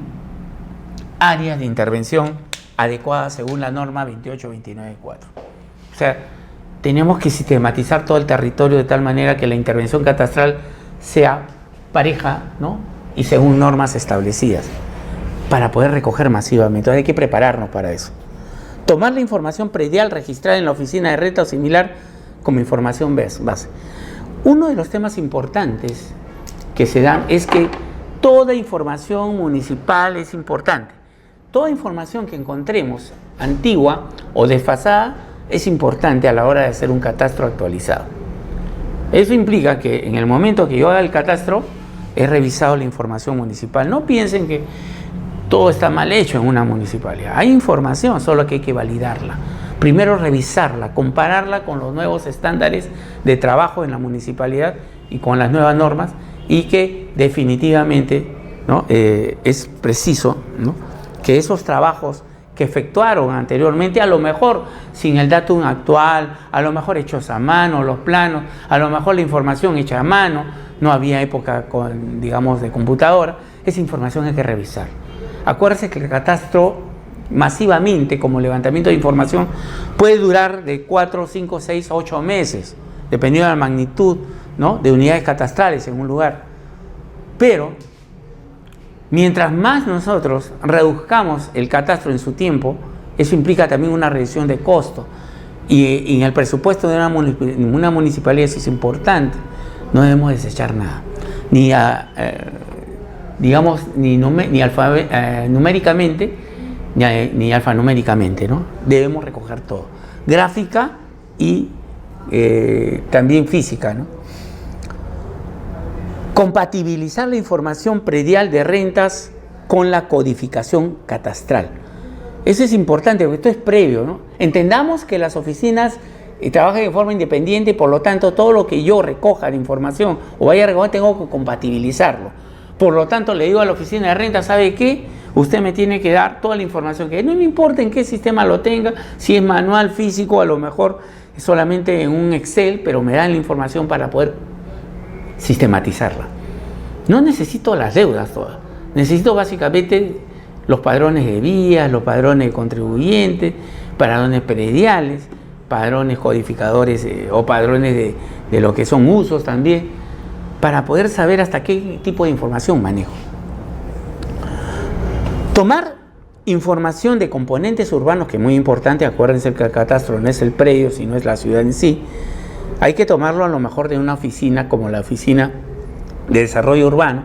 áreas de intervención adecuadas según la norma 28294. O sea, tenemos que sistematizar todo el territorio de tal manera que la intervención catastral sea pareja, ¿no?, y según normas establecidas, para poder recoger masivamente. Entonces hay que prepararnos para eso. Tomar la información predial registrada en la oficina de renta o similar como información base. Uno de los temas importantes que se dan es que toda información municipal es importante. Toda información que encontremos antigua o desfasada es importante a la hora de hacer un catastro actualizado. Eso implica que en el momento que yo haga el catastro, he revisado la información municipal. No piensen que todo está mal hecho en una municipalidad. Hay información, solo que hay que validarla. Primero revisarla, compararla con los nuevos estándares de trabajo en la municipalidad y con las nuevas normas, y que definitivamente, ¿no?, es preciso, ¿no?, que esos trabajos que efectuaron anteriormente, a lo mejor sin el datum actual, a lo mejor hechos a mano, los planos, a lo mejor la información hecha a mano, no había época digamos, de computadora, esa información hay que revisar. Acuérdense que el catastro masivamente, como levantamiento de información, puede durar de 4, 5, 6, 8 meses, dependiendo de la magnitud, ¿no?, de unidades catastrales en un lugar. Pero mientras más nosotros reduzcamos el catastro en su tiempo, eso implica también una reducción de costo. Y en el presupuesto de una municipalidad eso es importante. No debemos desechar nada, digamos, ni numéricamente, ni alfanuméricamente, ¿no? Debemos recoger todo, gráfica y también física, ¿no? Compatibilizar la información predial de rentas con la codificación catastral. Eso es importante, porque esto es previo, ¿no? Entendamos que las oficinas trabajan de forma independiente y por lo tanto todo lo que yo recoja de información o vaya a recoger tengo que compatibilizarlo. Por lo tanto le digo a la oficina de renta, ¿sabe qué? Usted me tiene que dar toda la información que no me importa en qué sistema lo tenga, si es manual, físico, a lo mejor solamente en un Excel, pero me dan la información para poder sistematizarla. No necesito las deudas todas, necesito básicamente los padrones de vías, los padrones de contribuyentes, padrones prediales, padrones codificadores o padrones de lo que son usos también, para poder saber hasta qué tipo de información manejo. Tomar información de componentes urbanos, que es muy importante, acuérdense que el catastro no es el predio, sino es la ciudad en sí. Hay que tomarlo a lo mejor de una oficina como la Oficina de Desarrollo Urbano,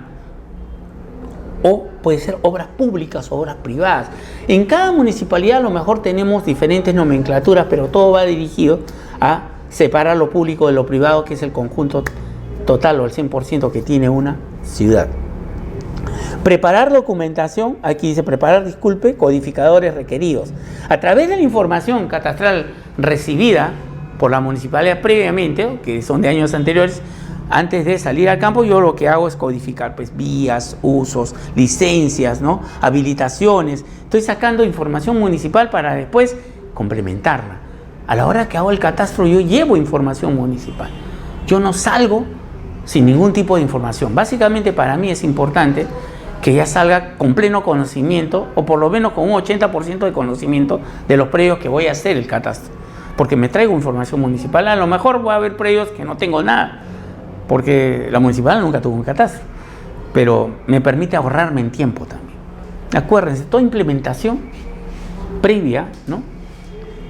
o puede ser obras públicas o obras privadas. En cada municipalidad a lo mejor tenemos diferentes nomenclaturas, pero todo va dirigido a separar lo público de lo privado, que es el conjunto total o el 100% que tiene una ciudad. Preparar documentación, aquí dice codificadores requeridos. A través de la información catastral recibida por la municipalidad previamente, que son de años anteriores, antes de salir al campo, yo lo que hago es codificar pues vías, usos, licencias, ¿no?, habilitaciones. Estoy sacando información municipal para después complementarla. A la hora que hago el catastro, yo llevo información municipal. Yo no salgo sin ningún tipo de información. Básicamente para mí es importante que ya salga con pleno conocimiento, o por lo menos con un 80% de conocimiento de los predios que voy a hacer el catastro, porque me traigo información municipal. A lo mejor voy a haber predios que no tengo nada, porque la municipalidad nunca tuvo un catastro, pero me permite ahorrarme en tiempo también. Acuérdense, toda implementación previa, ¿no?,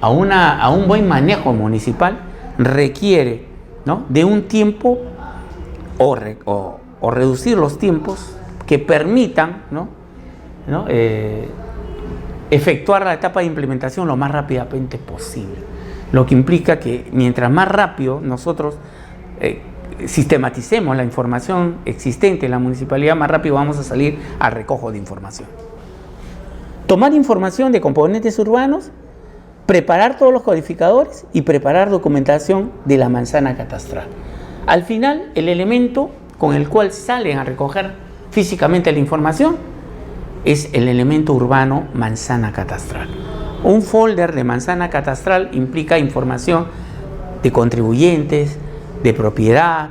a un buen manejo municipal requiere, ¿no?, de un tiempo o reducir los tiempos que permitan, ¿no?, efectuar la etapa de implementación lo más rápidamente posible. lo que implica que mientras más rápido nosotros sistematicemos la información existente en la municipalidad, más rápido vamos a salir al recojo de información. Tomar información de componentes urbanos, preparar todos los codificadores y preparar documentación de la manzana catastral. Al final, el elemento con el cual salen a recoger físicamente la información es el elemento urbano manzana catastral. Un folder de manzana catastral implica información de contribuyentes, de propiedad,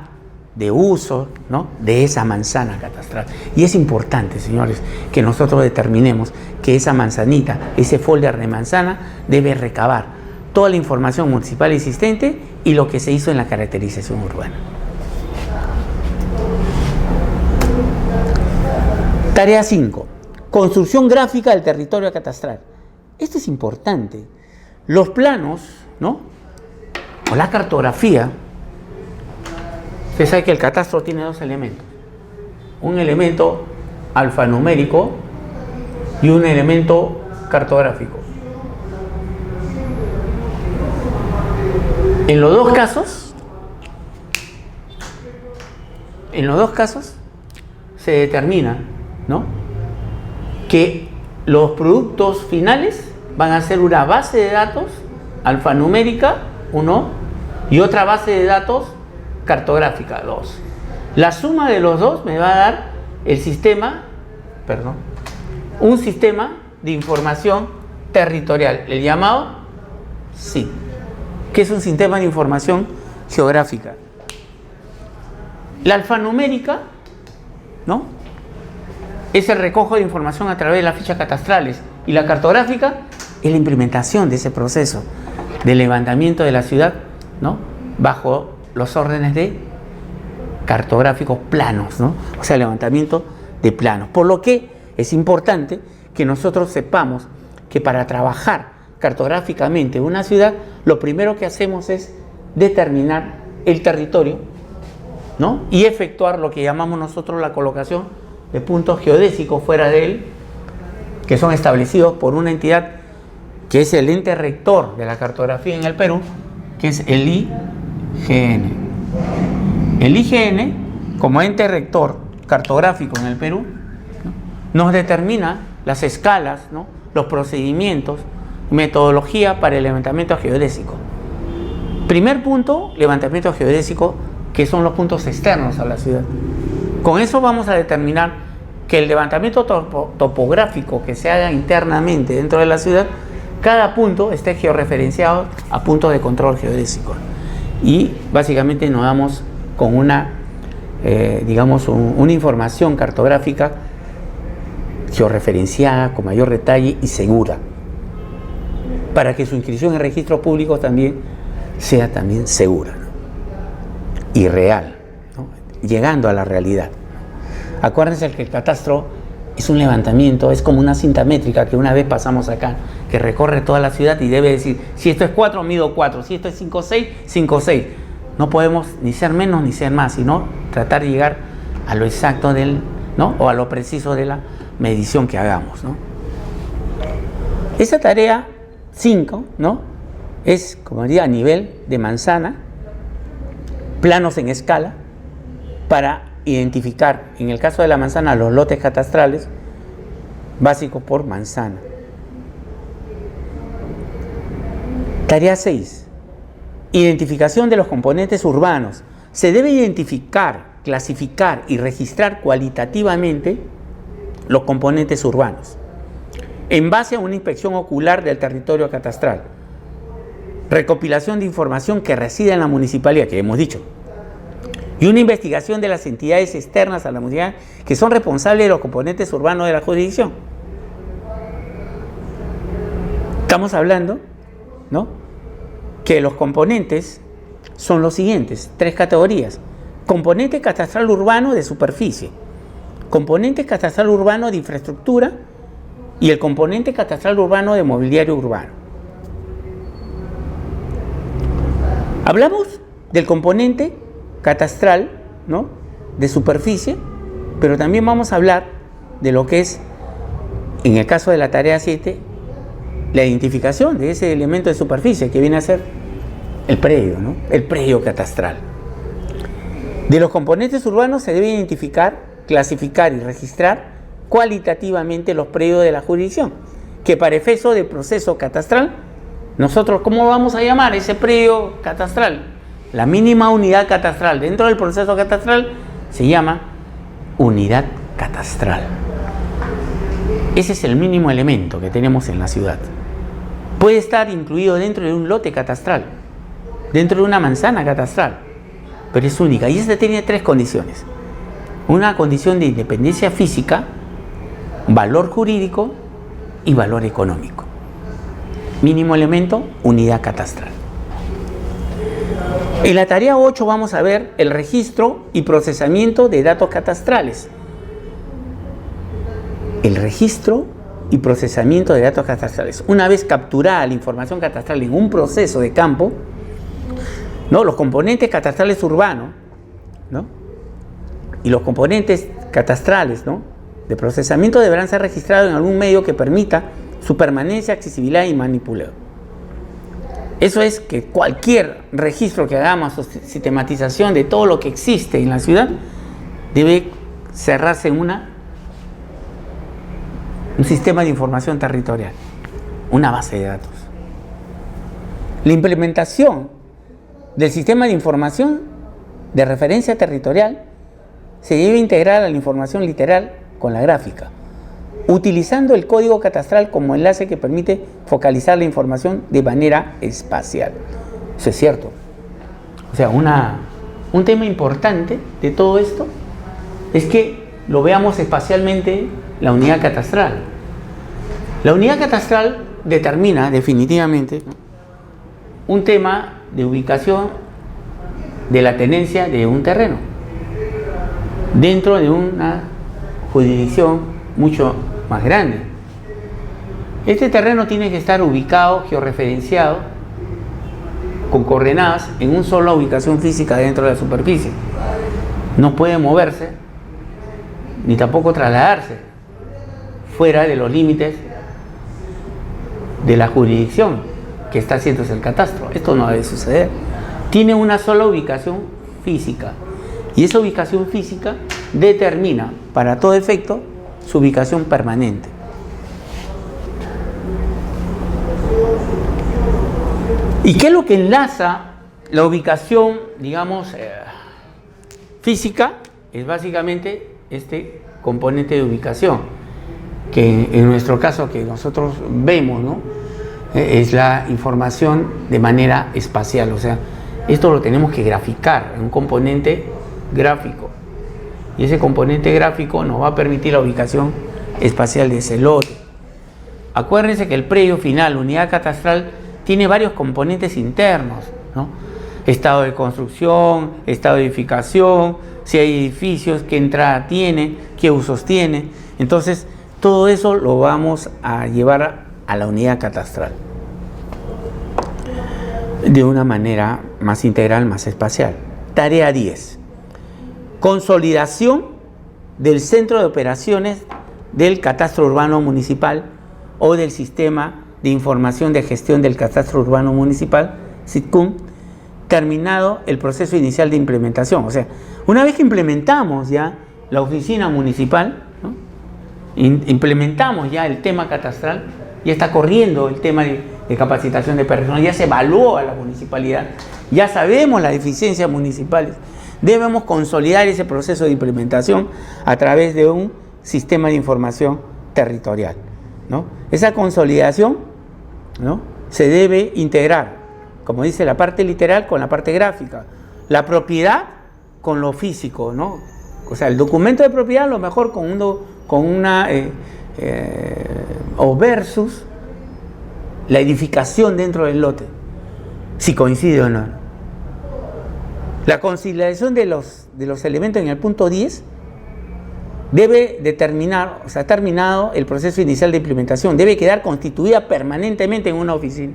de uso, ¿no?, de esa manzana catastral. Y es importante, señores, que nosotros determinemos que esa manzanita, ese folder de manzana, debe recabar toda la información municipal existente y lo que se hizo en la caracterización urbana. Tarea 5. Construcción gráfica del territorio catastral. Esto es importante. Los planos, ¿no?, o la cartografía. Usted sabe que el catastro tiene dos elementos. Un elemento alfanumérico y un elemento cartográfico. En los dos casos se determina, ¿no?, que los productos finales van a ser una base de datos alfanumérica, 1, y otra base de datos cartográfica, 2. La suma de los dos me va a dar el sistema, un sistema de información territorial, el llamado SIG, que es un sistema de información geográfica. La alfanumérica, ¿no?, es el recojo de información a través de las fichas catastrales, y la cartográfica es la implementación de ese proceso de levantamiento de la ciudad, ¿no?, bajo los órdenes de cartográficos planos, ¿no?, o sea, levantamiento de planos. Por lo que es importante que nosotros sepamos que para trabajar cartográficamente una ciudad, lo primero que hacemos es determinar el territorio, ¿no?, y efectuar lo que llamamos nosotros la colocación de puntos geodésicos fuera de él, que son establecidos por una entidad que es el ente rector de la cartografía en el Perú, que es el IGN. El IGN, como ente rector cartográfico en el Perú, ¿no?, nos determina las escalas, ¿no?, los procedimientos, metodología para el levantamiento geodésico. Primer punto, levantamiento geodésico, que son los puntos externos a la ciudad. Con eso vamos a determinar que el levantamiento topográfico que se haga internamente dentro de la ciudad, cada punto esté georreferenciado a puntos de control geodésico. Y básicamente nos damos con una, una información cartográfica georreferenciada, con mayor detalle y segura, para que su inscripción en registros públicos también sea segura, ¿no?, y real, ¿no?, llegando a la realidad. Acuérdense que el catastro es un levantamiento, es como una cinta métrica que una vez pasamos acá, que recorre toda la ciudad y debe decir, si esto es 4, mido 4, si esto es 5,6, 5,6. No podemos ni ser menos ni ser más, sino tratar de llegar a lo exacto ¿no?, o a lo preciso de la medición que hagamos, ¿no? Esa tarea 5, ¿no?, es, como diría, a nivel de manzana, planos en escala, para identificar, en el caso de la manzana, los lotes catastrales básicos por manzana. Tarea 6. Identificación de los componentes urbanos. Se debe identificar, clasificar y registrar cualitativamente los componentes urbanos en base a una inspección ocular del territorio catastral. Recopilación de información que reside en la municipalidad, que hemos dicho, y una investigación de las entidades externas a la municipalidad que son responsables de los componentes urbanos de la jurisdicción. Estamos hablando, ¿no?, que los componentes son los siguientes, 3 categorías: componente catastral urbano de superficie, componente catastral urbano de infraestructura y el componente catastral urbano de mobiliario urbano. Hablamos del componente catastral, ¿no?, de superficie, pero también vamos a hablar de lo que es, en el caso de la tarea 7, la identificación de ese elemento de superficie, que viene a ser el predio, ¿no? El predio catastral. De los componentes urbanos se debe identificar, clasificar y registrar cualitativamente los predios de la jurisdicción, que para efecto del proceso catastral, nosotros, ¿cómo vamos a llamar ese predio catastral? La mínima unidad catastral dentro del proceso catastral se llama unidad catastral. Ese es el mínimo elemento que tenemos en la ciudad. Puede estar incluido dentro de un lote catastral, dentro de una manzana catastral, pero es única. Y esta tiene tres condiciones. Una condición de independencia física, valor jurídico y valor económico. Mínimo elemento, unidad catastral. En la tarea 8 vamos a ver el registro y procesamiento de datos catastrales. El registro y procesamiento de datos catastrales. Una vez capturada la información catastral en un proceso de campo, ¿no? Los componentes catastrales urbanos, ¿no? Y los componentes catastrales, ¿no? De procesamiento deberán ser registrados en algún medio que permita su permanencia, accesibilidad y manipulado. Eso es que cualquier registro que hagamos o sistematización de todo lo que existe en la ciudad debe cerrarse en un sistema de información territorial, una base de datos. La implementación del sistema de información de referencia territorial se debe integrar a la información literal con la gráfica, utilizando el código catastral como enlace que permite focalizar la información de manera espacial. Eso es cierto. O sea, un tema importante de todo esto es que lo veamos espacialmente la unidad catastral. La unidad catastral determina definitivamente un tema de ubicación de la tenencia de un terreno dentro de una jurisdicción mucho más grande. Este terreno tiene que estar ubicado, georreferenciado, con coordenadas en una sola ubicación física dentro de la superficie. No puede moverse, ni tampoco trasladarse fuera de los límites de la jurisdicción que está haciéndose el catastro. Esto no debe suceder. Tiene una sola ubicación física, y esa ubicación física determina, para todo efecto, su ubicación permanente. ¿Y qué es lo que enlaza la ubicación, digamos, física? Es básicamente este componente de ubicación, que en nuestro caso que nosotros vemos, ¿no? Es la información de manera espacial. O sea, esto lo tenemos que graficar en un componente gráfico, y ese componente gráfico nos va a permitir la ubicación espacial de ese lote. Acuérdense que el predio final, unidad catastral, tiene varios componentes internos, ¿no? Estado de construcción, estado de edificación, si hay edificios, qué entrada tiene, qué usos tiene. Entonces, todo eso lo vamos a llevar a la unidad catastral de una manera más integral, más espacial. Tarea 10. Consolidación del centro de operaciones del catastro urbano municipal o del sistema de información de gestión del catastro urbano municipal, SITCUM, terminado el proceso inicial de implementación. O sea, una vez que implementamos ya la oficina municipal, ¿no? Implementamos ya el tema catastral, ya está corriendo el tema de capacitación de personal, ya se evaluó a la municipalidad, ya sabemos las deficiencias municipales. Debemos consolidar ese proceso de implementación a través de un sistema de información territorial, ¿no? Esa consolidación, ¿no? Se debe integrar, como dice, la parte literal con la parte gráfica, la propiedad con lo físico, ¿no? O sea, el documento de propiedad lo mejor o versus la edificación dentro del lote, si coincide o no. La conciliación de los elementos en el punto 10 debe determinar, o sea, terminado el proceso inicial de implementación, debe quedar constituida permanentemente en una oficina.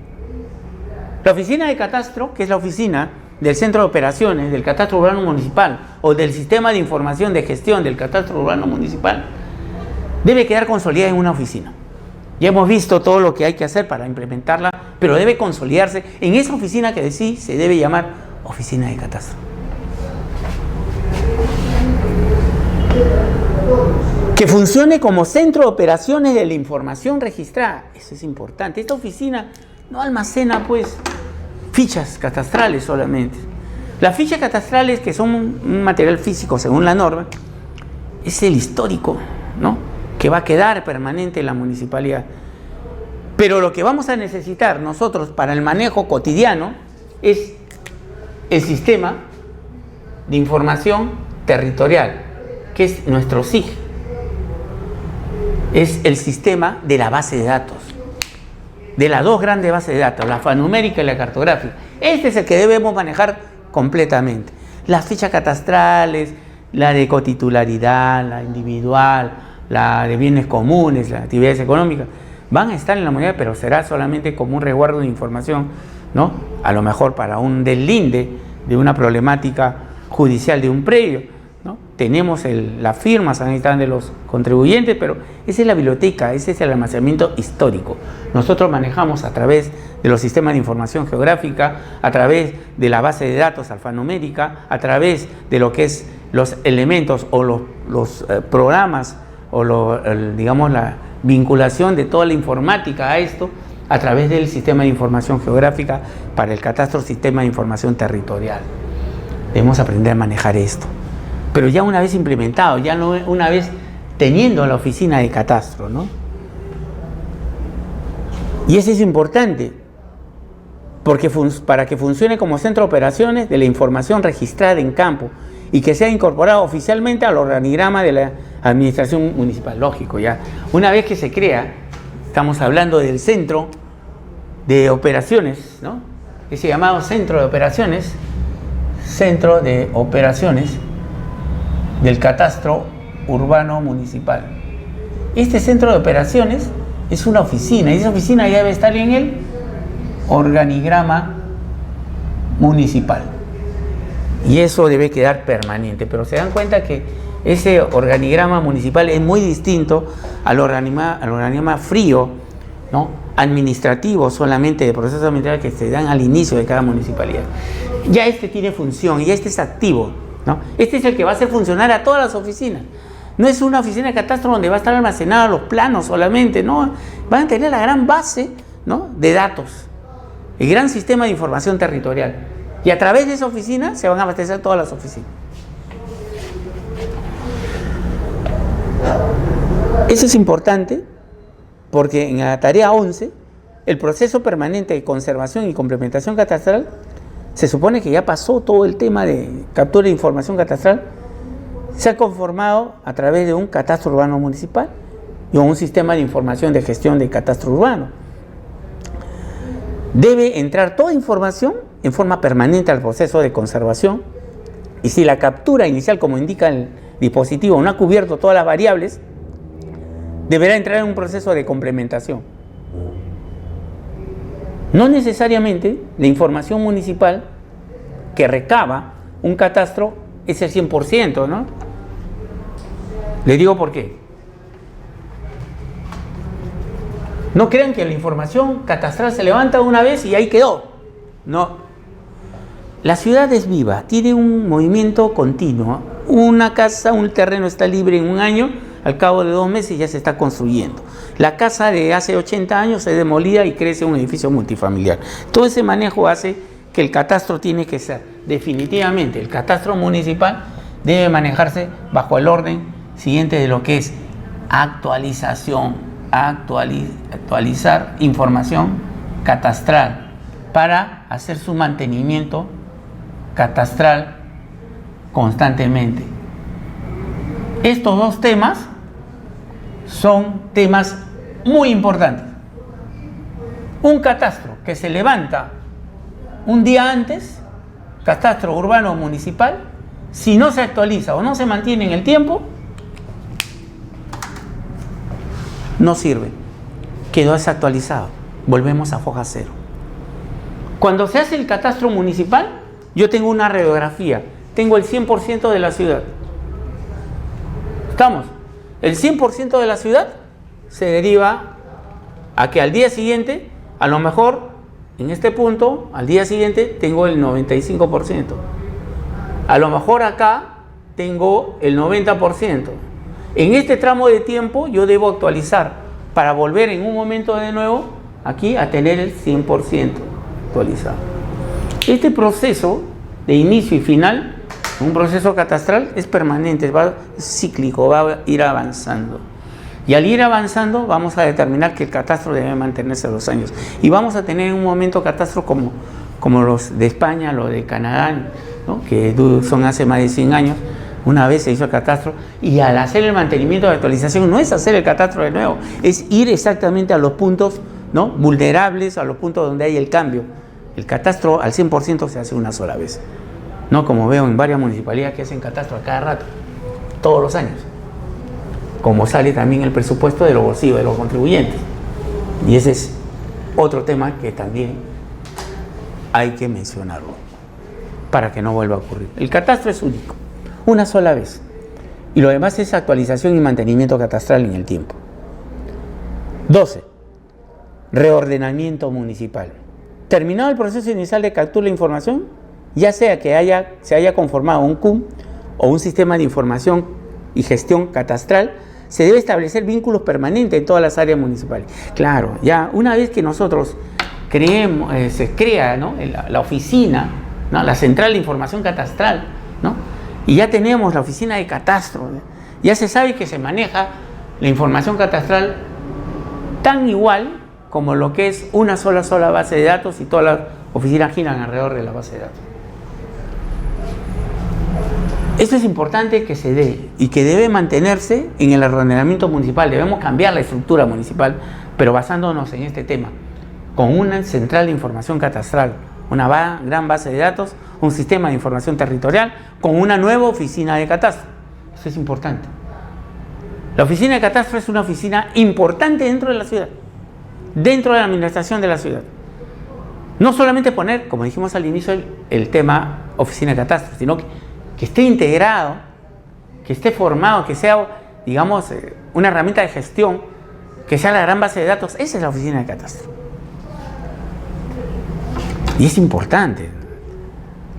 La oficina de catastro, que es la oficina del centro de operaciones del catastro urbano municipal o del sistema de información de gestión del catastro urbano municipal, debe quedar consolidada en una oficina. Ya hemos visto todo lo que hay que hacer para implementarla, pero debe consolidarse. En esa oficina que decís se debe llamar oficina de catastro. Que funcione como centro de operaciones de la información registrada. Eso es importante. Esta oficina no almacena pues fichas catastrales solamente. Las fichas catastrales, que son un material físico según la norma, es el histórico, ¿no?, que va a quedar permanente en la municipalidad. Pero lo que vamos a necesitar nosotros para el manejo cotidiano es el sistema de información territorial, que es nuestro SIG. Es el sistema de la base de datos, de las dos grandes bases de datos, la alfanumérica y la cartográfica. Este es el que debemos manejar completamente. Las fichas catastrales, la de cotitularidad, la individual, la de bienes comunes, las actividades económicas, van a estar en la moneda, pero será solamente como un resguardo de información, ¿no? A lo mejor para un deslinde de una problemática judicial de un predio, ¿no? Tenemos las firmas sanitarias de los contribuyentes, pero esa es la biblioteca, ese es el almacenamiento histórico. Nosotros manejamos a través de los sistemas de información geográfica, a través de la base de datos alfanumérica, a través de lo que es los elementos o los programas o digamos la vinculación de toda la informática a esto, a través del sistema de información geográfica para el catastro, sistema de información territorial. Debemos aprender a manejar esto. Pero ya una vez implementado, ya no una vez teniendo la oficina de catastro, ¿no? Y eso es importante, porque para que funcione como centro de operaciones de la información registrada en campo y que sea incorporado oficialmente al organigrama de la administración municipal. Lógico, ya. Una vez que se crea, estamos hablando del centro de operaciones, ¿no? Ese llamado centro de operaciones del catastro urbano municipal. Este centro de operaciones es una oficina, y esa oficina ya debe estar en el organigrama municipal. Y eso debe quedar permanente, pero se dan cuenta que ese organigrama municipal es muy distinto al organigrama frío, ¿no?, administrativo, solamente de procesos administrativos que se dan al inicio de cada municipalidad. Ya este tiene función y este es activo, ¿no? Este es el que va a hacer funcionar a todas las oficinas. No es una oficina de catastro donde va a estar almacenados los planos solamente, no, van a tener la gran base, ¿no?, de datos, el gran sistema de información territorial. Y a través de esa oficina se van a abastecer todas las oficinas. Eso es importante porque en la tarea 11, el proceso permanente de conservación y complementación catastral, se supone que ya pasó todo el tema de captura de información catastral, se ha conformado a través de un catastro urbano municipal y un sistema de información de gestión de catastro urbano. Debe entrar toda información en forma permanente al proceso de conservación, y si la captura inicial, como indica el dispositivo, no ha cubierto todas las variables, deberá entrar en un proceso de complementación. No necesariamente la información municipal que recaba un catastro es el 100%, ¿no? Le digo por qué. No crean que la información catastral se levanta una vez y ahí quedó. No. La ciudad es viva, tiene un movimiento continuo. Una casa, un terreno está libre en un año, al cabo de 2 meses ya se está construyendo. La casa de hace 80 años se demolía y crece un edificio multifamiliar. Todo ese manejo hace que el catastro tiene que ser, definitivamente, el catastro municipal debe manejarse bajo el orden siguiente de lo que es actualización, actualizar información catastral para hacer su mantenimiento catastral constantemente. Estos dos temas son temas muy importantes. Un catastro que se levanta un día antes, catastro urbano municipal, si no se actualiza o no se mantiene en el tiempo, no sirve, quedó desactualizado, volvemos a foja cero. Cuando se hace el catastro municipal, yo tengo una radiografía, tengo el 100% de la ciudad. ¿Estamos? El 100% de la ciudad se deriva a que al día siguiente, a lo mejor en este punto, al día siguiente tengo el 95%. A lo mejor acá tengo el 90%. En este tramo de tiempo yo debo actualizar para volver en un momento de nuevo aquí a tener el 100% actualizado. Este proceso de inicio y final, un proceso catastral, es permanente, es cíclico, va a ir avanzando. Y al ir avanzando vamos a determinar que el catastro debe mantenerse a los años. Y vamos a tener en un momento catastros como los de España, los de Canadá, ¿no? Que son hace más de 100 años. Una vez se hizo el catastro y al hacer el mantenimiento de actualización no es hacer el catastro de nuevo, es ir exactamente a los puntos, ¿no?, vulnerables, a los puntos donde hay el cambio. El catastro al 100% se hace una sola vez. No como veo en varias municipalidades que hacen catastro a cada rato, todos los años. Como sale también el presupuesto de los bolsillos de los contribuyentes. Y ese es otro tema que también hay que mencionarlo para que no vuelva a ocurrir. El catastro es único, una sola vez. Y lo demás es actualización y mantenimiento catastral en el tiempo. 12. Reordenamiento municipal. Terminado el proceso inicial de captura de información, ya sea que se haya conformado un CUM o un sistema de información y gestión catastral, se debe establecer vínculos permanentes en todas las áreas municipales. Claro, ya una vez que nosotros se crea, ¿no?, la oficina, ¿no?, la central de información catastral, ¿no?, y ya tenemos la oficina de catastro, ¿no?, ya se sabe que se maneja la información catastral tan igual como lo que es una sola base de datos y todas las oficinas giran alrededor de la base de datos. Esto es importante que se dé y que debe mantenerse en el ordenamiento municipal. Debemos cambiar la estructura municipal, pero basándonos en este tema, con una central de información catastral, una gran base de datos, un sistema de información territorial, con una nueva oficina de catastro. Eso es importante. La oficina de catastro es una oficina importante dentro de la ciudad, dentro de la administración de la ciudad. No solamente poner, como dijimos al inicio, el tema oficina de catastro, sino que esté integrado, que esté formado, que sea, digamos, una herramienta de gestión, que sea la gran base de datos. Esa es la oficina de catastro. Y es importante.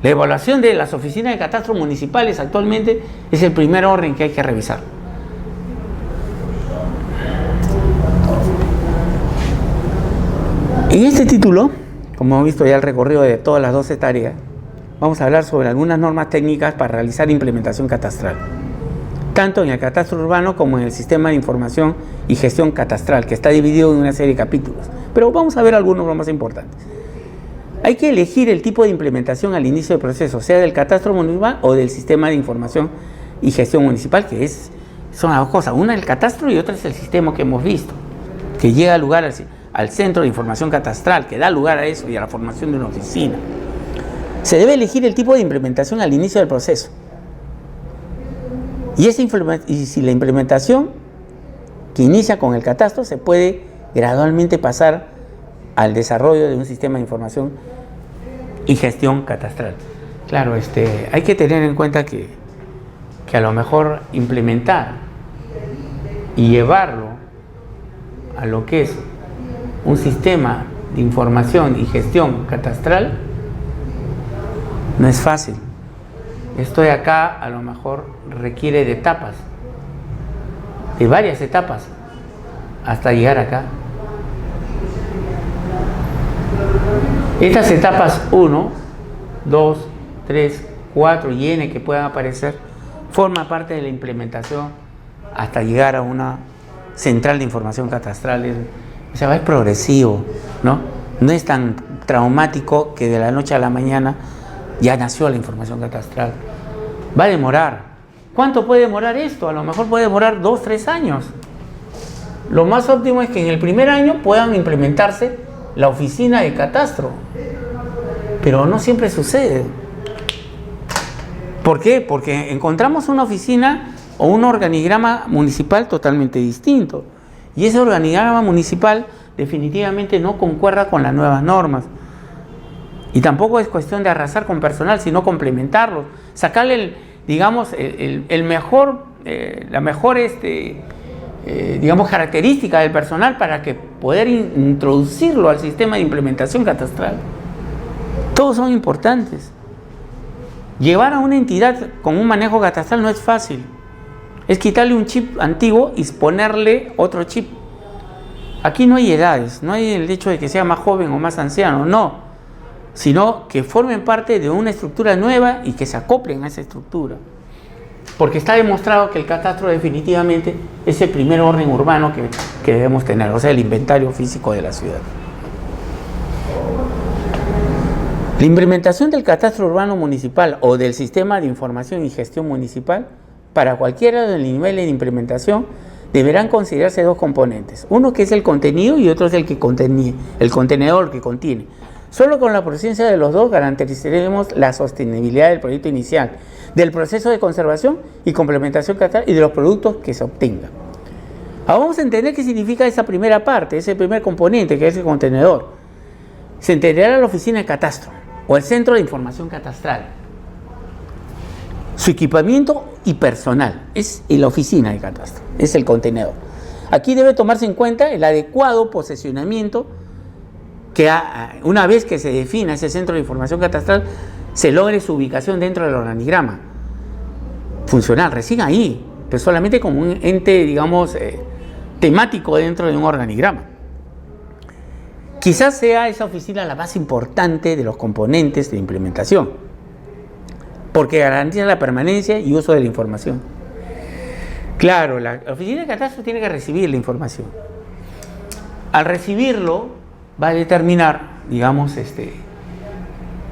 La evaluación de las oficinas de catastro municipales actualmente es el primer orden que hay que revisar. En este título, como hemos visto ya el recorrido de todas las 12 tareas, vamos a hablar sobre algunas normas técnicas para realizar implementación catastral, tanto en el catastro urbano como en el sistema de información y gestión catastral, que está dividido en una serie de capítulos. Pero vamos a ver algunos los más importantes. Hay que elegir el tipo de implementación al inicio del proceso, sea del catastro municipal o del sistema de información y gestión municipal, que son las dos cosas. Una es el catastro y otra es el sistema que hemos visto, que llega al lugar al centro de información catastral, que da lugar a eso y a la formación de una oficina. Se debe elegir el tipo de implementación al inicio del proceso. Y si la implementación que inicia con el catastro se puede gradualmente pasar al desarrollo de un sistema de información y gestión catastral. Claro, hay que tener en cuenta que a lo mejor implementar y llevarlo a lo que es un sistema de información y gestión catastral no es fácil. Esto de acá a lo mejor requiere de etapas, de varias etapas, hasta llegar acá. Estas etapas 1, 2, 3, 4 y N que puedan aparecer forman parte de la implementación hasta llegar a una central de información catastral. O sea, es progresivo, ¿no? No es tan traumático que de la noche a la mañana ya nació la información catastral. Va a demorar. ¿Cuánto puede demorar esto? A lo mejor puede demorar 2, 3 años. Lo más óptimo es que en el primer año puedan implementarse la oficina de catastro. Pero no siempre sucede. ¿Por qué? Porque encontramos una oficina o un organigrama municipal totalmente distinto. Y ese organigrama municipal definitivamente no concuerda con las nuevas normas. Y tampoco es cuestión de arrasar con personal, sino complementarlos. Sacarle, la mejor digamos, características del personal para que poder introducirlo al sistema de implementación catastral. Todos son importantes. Llevar a una entidad con un manejo catastral no es fácil. Es quitarle un chip antiguo y ponerle otro chip. Aquí no hay edades, no hay el hecho de que sea más joven o más anciano, no, sino que formen parte de una estructura nueva y que se acoplen a esa estructura. Porque está demostrado que el catastro definitivamente es el primer orden urbano que debemos tener, o sea, el inventario físico de la ciudad. La implementación del catastro urbano municipal o del sistema de información y gestión municipal, para cualquiera de los niveles de implementación, deberán considerarse dos componentes. Uno que es el contenido y otro es el contenedor que contiene. Solo con la presencia de los dos garantizaremos la sostenibilidad del proyecto inicial, del proceso de conservación y complementación catastral y de los productos que se obtengan. Ahora vamos a entender qué significa esa primera parte, ese primer componente que es el contenedor. Se entenderá la oficina de catastro o el centro de información catastral. Su equipamiento y personal es la oficina de catastro, es el contenedor. Aquí debe tomarse en cuenta el adecuado posicionamiento que una vez que se defina ese centro de información catastral, se logre su ubicación dentro del organigrama funcional, recién ahí, pero solamente como un ente, digamos, temático dentro de un organigrama. Quizás sea esa oficina la más importante de los componentes de implementación, porque garantiza la permanencia y uso de la información. Claro, la oficina de catastro tiene que recibir la información. Al recibirlo, va a determinar, digamos,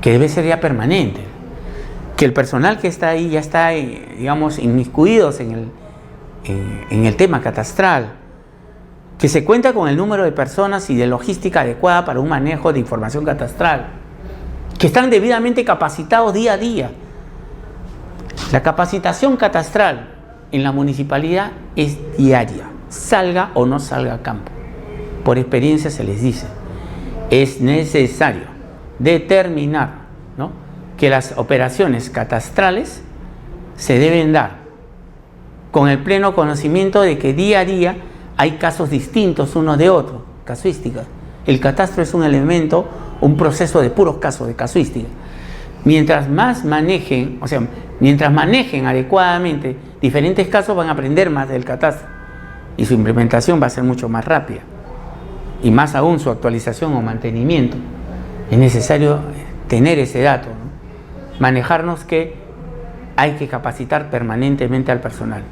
que debe ser ya permanente, que el personal que está ahí ya está, digamos, inmiscuidos en el tema catastral, que se cuenta con el número de personas y de logística adecuada para un manejo de información catastral, que están debidamente capacitados día a día. La capacitación catastral en la municipalidad es diaria, salga o no salga a campo. Por experiencia se les dice, es necesario determinar, ¿no?, que las operaciones catastrales se deben dar con el pleno conocimiento de que día a día hay casos distintos unos de otros, casuística. El catastro es un elemento, un proceso de puros casos de casuística. Mientras manejen adecuadamente diferentes casos, van a aprender más del catastro y su implementación va a ser mucho más rápida. Y más aún su actualización o mantenimiento. Es necesario tener ese dato, ¿no? Manejarnos que hay que capacitar permanentemente al personal.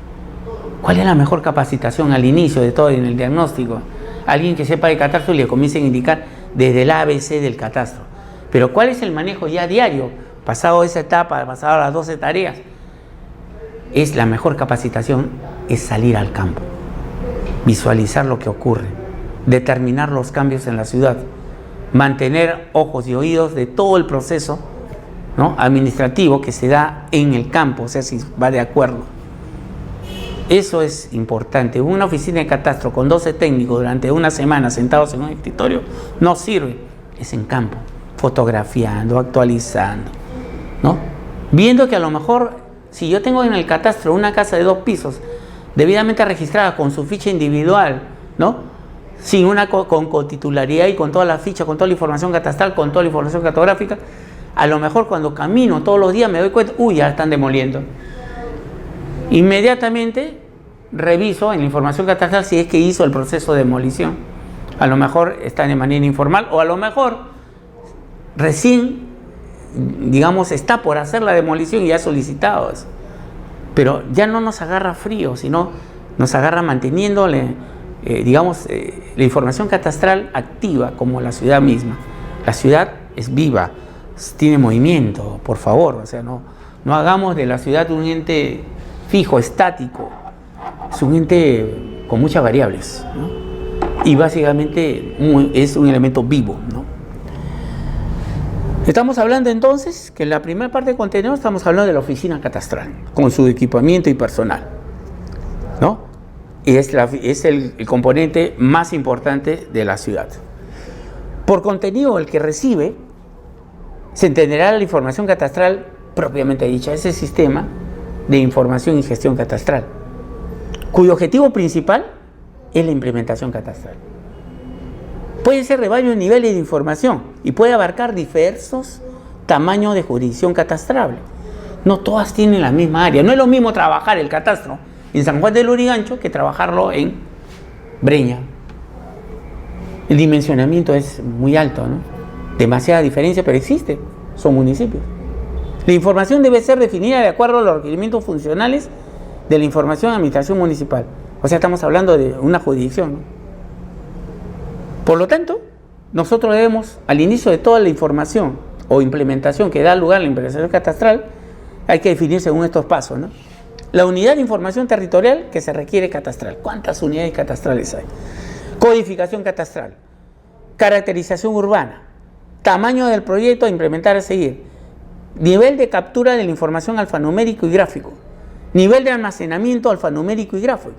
¿Cuál es la mejor capacitación al inicio de todo en el diagnóstico? Alguien que sepa de catastro y le comiencen a indicar desde el ABC del catastro. Pero ¿cuál es el manejo ya diario? Pasado esa etapa, pasado las 12 tareas, es la mejor capacitación, es salir al campo, visualizar lo que ocurre, determinar los cambios en la ciudad, mantener ojos y oídos de todo el proceso, ¿no?, administrativo que se da en el campo, o sea, si va de acuerdo. Eso es importante. Una oficina de catastro con 12 técnicos durante una semana sentados en un escritorio no sirve. Es en campo, fotografiando, actualizando, ¿no? Viendo que a lo mejor, si yo tengo en el catastro una casa de 2 pisos, debidamente registrada con su ficha individual, ¿no?, sin una con cotitularidad y con toda la ficha, con toda la información catastral, con toda la información cartográfica, a lo mejor cuando camino todos los días me doy cuenta, uy, ya están demoliendo. Inmediatamente reviso en la información catastral si es que hizo el proceso de demolición. A lo mejor está de manera informal o a lo mejor recién, digamos, está por hacer la demolición y ya ha solicitado eso. Pero ya no nos agarra frío, sino nos agarra manteniéndole, la información catastral activa como la ciudad misma. La ciudad es viva, tiene movimiento, por favor. O sea, no hagamos de la ciudad un ente fijo, estático. Es un ente con muchas variables, ¿no? Y básicamente es un elemento vivo, ¿no? Estamos hablando entonces que en la primera parte del contenido estamos hablando de la oficina catastral con su equipamiento y personal, ¿no? Y es el componente más importante de la ciudad. Por contenido, el que recibe, se entenderá la información catastral propiamente dicha, ese sistema de información y gestión catastral, cuyo objetivo principal es la implementación catastral. Puede ser de varios niveles de información y puede abarcar diversos tamaños de jurisdicción catastrable. No todas tienen la misma área. No es lo mismo trabajar el catastro en San Juan del Lurigancho que trabajarlo en Breña. El dimensionamiento es muy alto, ¿no? Demasiada diferencia, pero existe. Son municipios. La información debe ser definida de acuerdo a los requerimientos funcionales de la información de administración municipal. O sea, estamos hablando de una jurisdicción, ¿no? Por lo tanto, nosotros debemos, al inicio de toda la información o implementación que da lugar a la implementación catastral, hay que definir según estos pasos, ¿no? La unidad de información territorial que se requiere catastral. ¿Cuántas unidades catastrales hay? Codificación catastral, caracterización urbana, tamaño del proyecto a implementar a seguir, nivel de captura de la información alfanumérico y gráfico, nivel de almacenamiento alfanumérico y gráfico,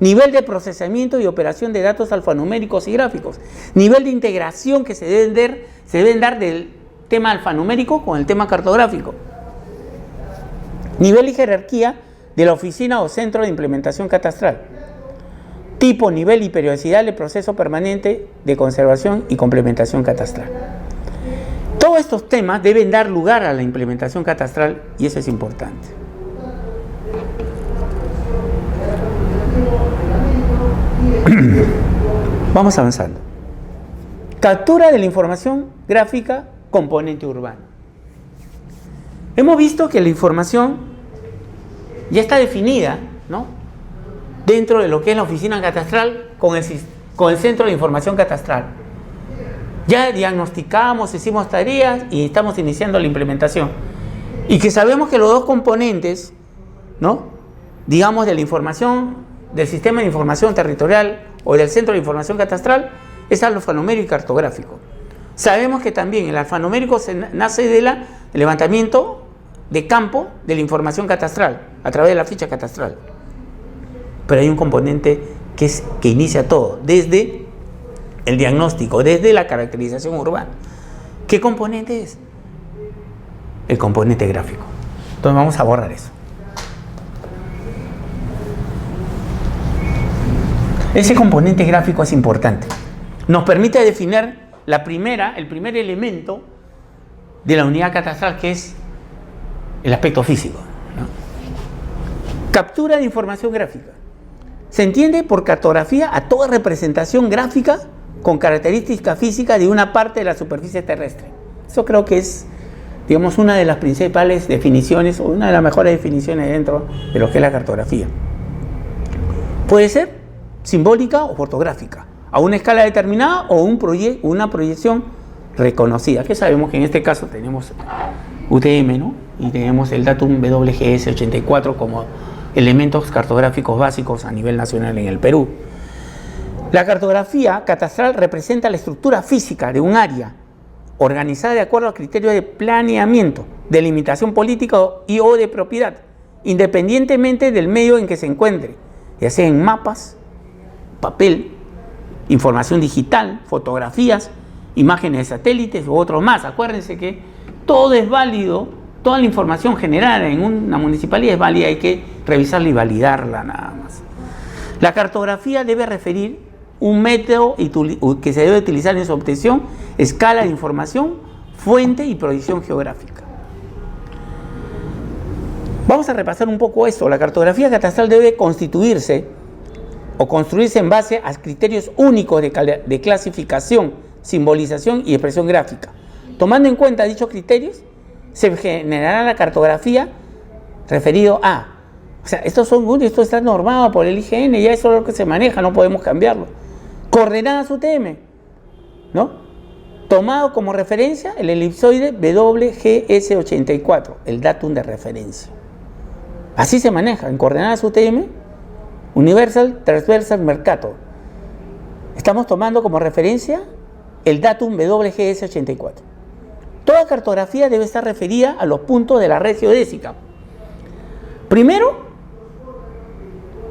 nivel de procesamiento y operación de datos alfanuméricos y gráficos, nivel de integración que se deben dar del tema alfanumérico con el tema cartográfico, nivel y jerarquía de la oficina o centro de implementación catastral, tipo, nivel y periodicidad del proceso permanente de conservación y complementación catastral. Todos estos temas deben dar lugar a la implementación catastral y eso es importante. Vamos avanzando. Captura de la información gráfica, componente urbano. Hemos visto que la información ya está definida, ¿no?, dentro de lo que es la oficina catastral con el centro de información catastral. Ya diagnosticamos, hicimos tareas y estamos iniciando la implementación. Y que sabemos que los dos componentes, ¿no?, digamos, de la información, del sistema de información territorial o del centro de información catastral, es alfanumérico y cartográfico. Sabemos que también el alfanumérico nace del levantamiento de campo de la información catastral a través de la ficha catastral. Pero hay un componente que inicia todo, desde el diagnóstico, desde la caracterización urbana. ¿Qué componente es? El componente gráfico. Entonces vamos a borrar eso. Ese componente gráfico es importante. Nos permite definir el primer elemento de la unidad catastral, que es el aspecto físico, ¿no? Captura de información gráfica. Se entiende por cartografía a toda representación gráfica con características físicas de una parte de la superficie terrestre. Eso creo que es, digamos, una de las principales definiciones o una de las mejores definiciones dentro de lo que es la cartografía. Puede ser simbólica o fotográfica, a una escala determinada o una proyección reconocida, que sabemos que en este caso tenemos UTM, ¿no?, y tenemos el datum WGS 84 como elementos cartográficos básicos a nivel nacional en el Perú. La cartografía catastral representa la estructura física de un área organizada de acuerdo a criterios de planeamiento, delimitación política y o de propiedad, independientemente del medio en que se encuentre, ya sea en mapas, papel, información digital, fotografías, imágenes de satélites u otros más. Acuérdense que todo es válido, toda la información generada en una municipalidad es válida, hay que revisarla y validarla nada más. La cartografía debe referir un método que se debe utilizar en su obtención, escala de información, fuente y proyección geográfica. Vamos a repasar un poco esto. La cartografía catastral debe constituirse o construirse en base a criterios únicos de clasificación, simbolización y expresión gráfica. Tomando en cuenta dichos criterios, se generará la cartografía referido a, o sea, esto está normado por el IGN, ya eso es lo que se maneja, no podemos cambiarlo. Coordenadas UTM, ¿no?, tomado como referencia el elipsoide WGS84, el datum de referencia. Así se maneja en coordenadas UTM, Universal Transversal Mercator. Estamos tomando como referencia el datum WGS84. Toda cartografía debe estar referida a los puntos de la red geodésica. Primero,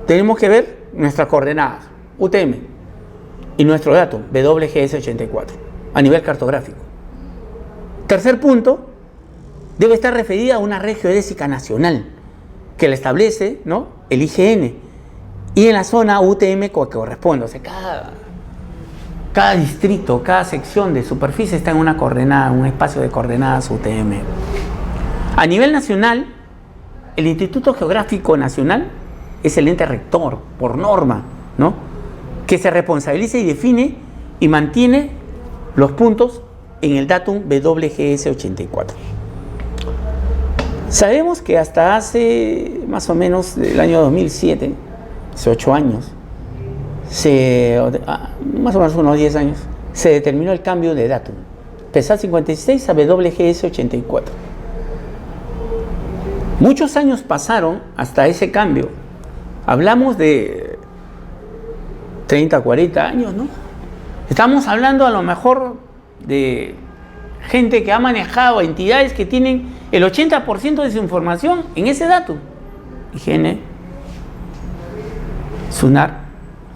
tenemos que ver nuestras coordenadas, UTM, y nuestro datum, WGS84, a nivel cartográfico. Tercer punto, debe estar referida a una red geodésica nacional, que la establece, ¿no?, el IGN, y en la zona UTM que corresponde. O sea, cada distrito, cada sección de superficie está en una coordenada, un espacio de coordenadas UTM. A nivel nacional, el Instituto Geográfico Nacional es el ente rector, por norma, ¿no?, que se responsabiliza y define y mantiene los puntos en el datum WGS 84. Sabemos que hasta hace más o menos el año 2007, hace 8 años, más o menos unos 10 años, se determinó el cambio de datum. PESAT 56 a WGS 84. Muchos años pasaron hasta ese cambio. Hablamos de 30, 40 años, ¿no? Estamos hablando a lo mejor de gente que ha manejado entidades que tienen el 80% de su información en ese dato. IGN, SUNAR,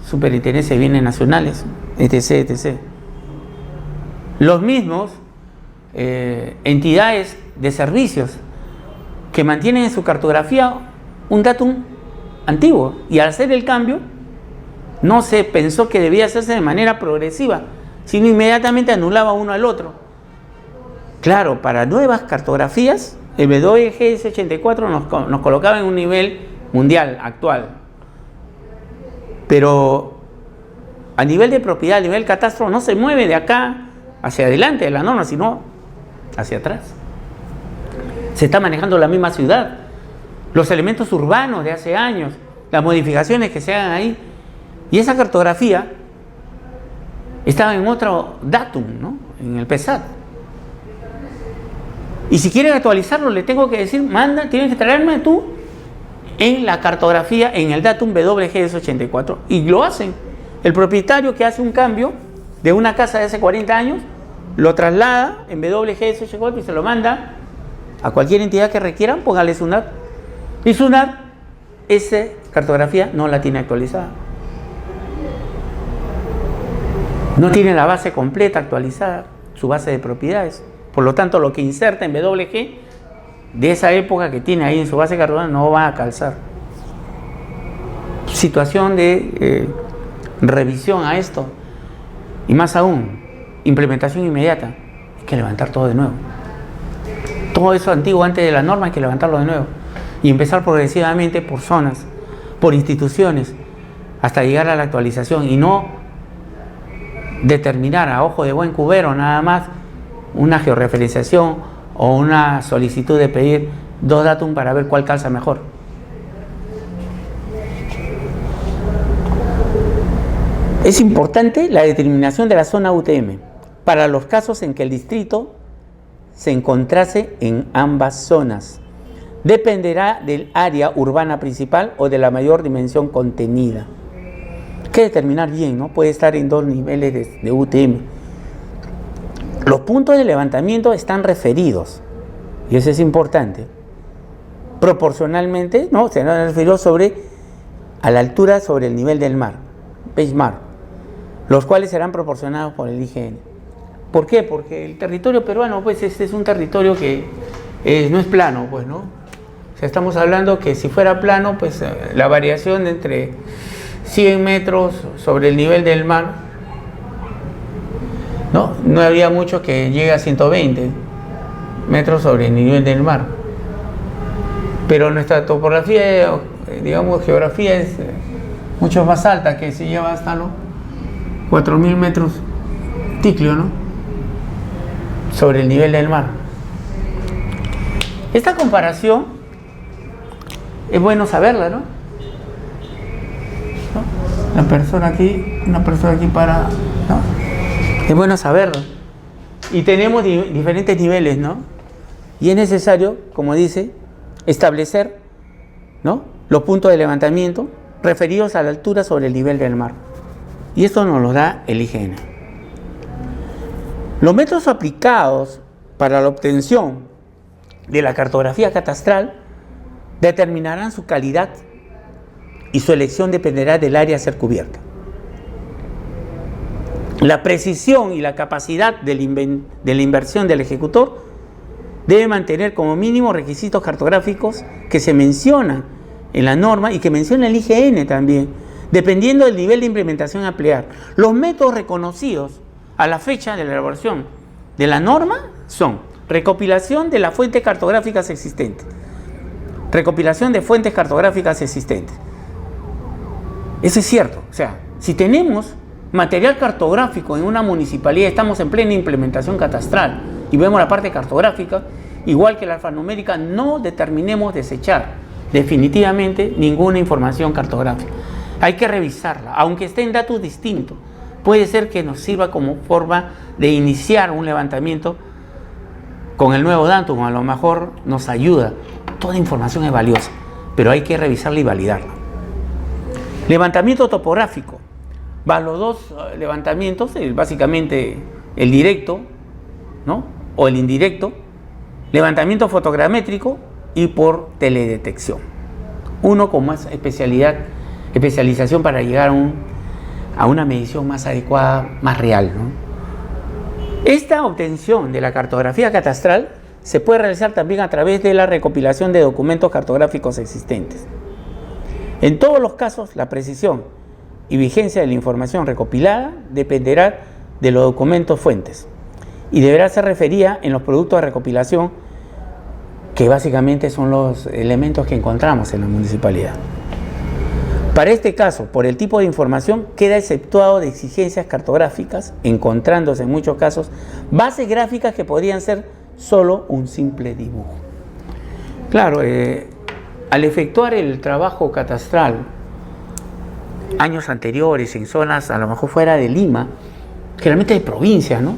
Superintendencia de Bienes Nacionales, etc., etc. Los mismos entidades de servicios que mantienen en su cartografía un datum antiguo, y al hacer el cambio no se pensó que debía hacerse de manera progresiva, sino inmediatamente anulaba uno al otro. Claro, para nuevas cartografías, el WGS 84 nos colocaba en un nivel mundial actual. Pero a nivel de propiedad, a nivel catastro, no se mueve de acá hacia adelante de la norma, sino hacia atrás. Se está manejando la misma ciudad, los elementos urbanos de hace años, las modificaciones que se hagan ahí. Y esa cartografía estaba en otro datum, ¿no?, en el PESAT. Y si quieren actualizarlo, le tengo que decir, tienes que traerme tú en la cartografía, en el datum WGS 84. Y lo hacen. El propietario que hace un cambio de una casa de hace 40 años, lo traslada en WGS 84 y se lo manda a cualquier entidad que requieran, póngale SUNAT. Y SUNAT, esa cartografía no la tiene actualizada. No tiene la base completa actualizada, su base de propiedades. Por lo tanto, lo que inserta en WG de esa época que tiene ahí en su base de cartografía no va a calzar. Situación de revisión a esto. Y más aún, implementación inmediata. Hay que levantar todo de nuevo. Todo eso antiguo antes de la norma hay que levantarlo de nuevo. Y empezar progresivamente por zonas, por instituciones, hasta llegar a la actualización. Y no determinar a ojo de buen cubero nada más una georreferenciación o una solicitud de pedir 2 datum para ver cuál calza mejor. Es importante la determinación de la zona UTM para los casos en que el distrito se encontrase en ambas zonas. Dependerá del área urbana principal o de la mayor dimensión contenida. Hay que determinar bien, ¿no? Puede estar en 2 niveles de UTM. Los puntos de levantamiento están referidos, y eso es importante, proporcionalmente, ¿no? Se han referido a la altura sobre el nivel del mar, benchmark, los cuales serán proporcionados por el IGN. ¿Por qué? Porque el territorio peruano, pues, este es un territorio que no es plano, pues, ¿no? O sea, estamos hablando que si fuera plano, pues, la variación entre 100 metros sobre el nivel del mar, no habría mucho que llegue a 120 metros sobre el nivel del mar. Pero nuestra topografía, digamos, geografía es mucho más alta, que se lleva hasta los 4.000 metros ticlio, ¿no?, sobre el nivel del mar. Esta comparación es bueno saberla, ¿no? Una persona aquí para, ¿no? Es bueno saberlo. Y tenemos diferentes niveles, ¿no? Y es necesario, como dice, establecer, ¿no?, los puntos de levantamiento referidos a la altura sobre el nivel del mar. Y esto nos lo da el IGN. Los métodos aplicados para la obtención de la cartografía catastral determinarán su calidad y su elección dependerá del área a ser cubierta. La precisión y la capacidad de la inversión del ejecutor debe mantener como mínimo requisitos cartográficos que se mencionan en la norma y que menciona el IGN también, dependiendo del nivel de implementación a emplear. Los métodos reconocidos a la fecha de la elaboración de la norma son recopilación de las fuentes cartográficas existentes. Recopilación de fuentes cartográficas existentes. Eso es cierto. O sea, si tenemos material cartográfico en una municipalidad, estamos en plena implementación catastral y vemos la parte cartográfica, igual que la alfanumérica, no determinemos desechar definitivamente ninguna información cartográfica. Hay que revisarla, aunque esté en datos distintos. Puede ser que nos sirva como forma de iniciar un levantamiento con el nuevo datum, a lo mejor nos ayuda. Toda información es valiosa, pero hay que revisarla y validarla. Levantamiento topográfico. Va los dos levantamientos, básicamente el directo, ¿no?, o el indirecto, levantamiento fotogramétrico y por teledetección. Uno con más especialización para llegar a una medición más adecuada, más real, ¿no? Esta obtención de la cartografía catastral se puede realizar también a través de la recopilación de documentos cartográficos existentes. En todos los casos, la precisión y vigencia de la información recopilada dependerá de los documentos fuentes y deberá ser referida en los productos de recopilación, que básicamente son los elementos que encontramos en la municipalidad. Para este caso, por el tipo de información, queda exceptuado de exigencias cartográficas, encontrándose en muchos casos bases gráficas que podrían ser solo un simple dibujo. Claro, al efectuar el trabajo catastral años anteriores en zonas a lo mejor fuera de Lima, generalmente de provincia, ¿no?,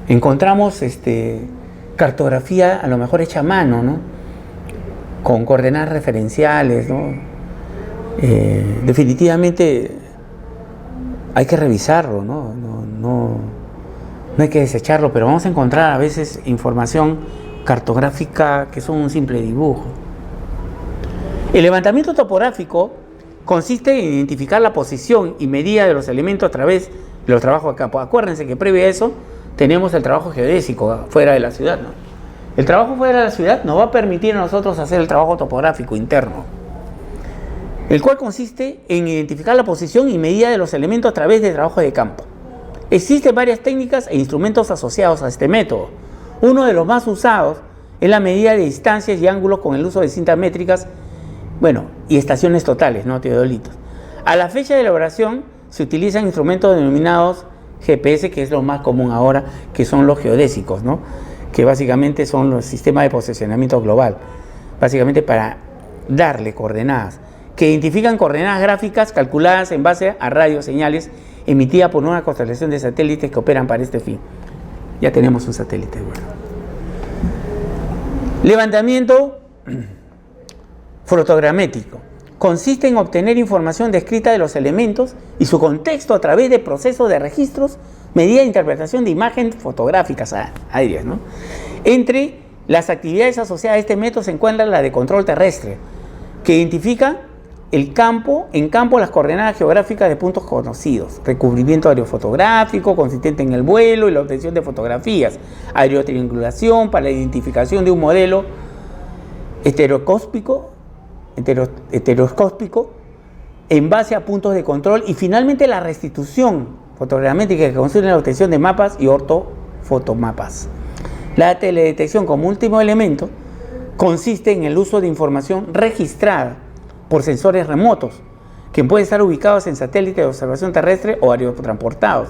encontramos cartografía a lo mejor hecha a mano, ¿no?, con coordenadas referenciales, ¿no? Definitivamente hay que revisarlo, ¿no? No hay que desecharlo, pero vamos a encontrar a veces información cartográfica que son un simple dibujo. El levantamiento topográfico consiste en identificar la posición y medida de los elementos a través de los trabajos de campo. Acuérdense que previo a eso tenemos el trabajo geodésico fuera de la ciudad, ¿no? El trabajo fuera de la ciudad nos va a permitir a nosotros hacer el trabajo topográfico interno, el cual consiste en identificar la posición y medida de los elementos a través de trabajo de campo. Existen varias técnicas e instrumentos asociados a este método. Uno de los más usados es la medida de distancias y ángulos con el uso de cintas métricas, y estaciones totales, no teodolitos. A la fecha de elaboración se utilizan instrumentos denominados GPS, que es lo más común ahora, que son los geodésicos, ¿no?, que básicamente son los sistemas de posicionamiento global, básicamente para darle coordenadas, que identifican coordenadas gráficas calculadas en base a radioseñales emitidas por una constelación de satélites que operan para este fin. Ya tenemos un satélite. Bueno. Levantamiento fotogramétrico. Consiste en obtener información descrita de los elementos y su contexto a través de procesos de registros, medida de interpretación de imágenes fotográficas aéreas, ¿no? Entre las actividades asociadas a este método se encuentra la de control terrestre, que identifica en campo las coordenadas geográficas de puntos conocidos, recubrimiento aerofotográfico consistente en el vuelo y la obtención de fotografías, aerotriangulación para la identificación de un modelo estereoscópico en base a puntos de control, y finalmente la restitución fotogramétrica, que consiste en la obtención de mapas y ortofotomapas. La teledetección como último elemento consiste en el uso de información registrada por sensores remotos, que pueden estar ubicados en satélites de observación terrestre o aerotransportados.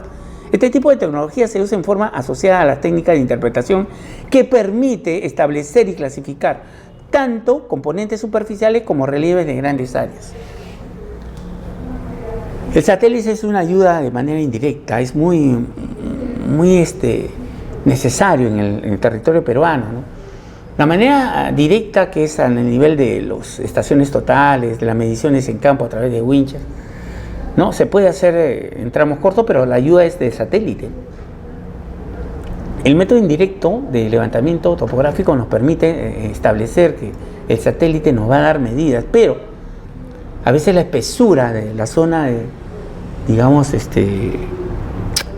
Este tipo de tecnología se usa en forma asociada a las técnicas de interpretación que permite establecer y clasificar tanto componentes superficiales como relieves de grandes áreas. El satélite es una ayuda de manera indirecta, es muy necesario en el territorio peruano, ¿no? La manera directa, que es al nivel de las estaciones totales, de las mediciones en campo a través de winches, ¿no?, se puede hacer en tramos cortos, pero la ayuda es de satélite. El método indirecto de levantamiento topográfico nos permite establecer que el satélite nos va a dar medidas, pero a veces la espesura de la zona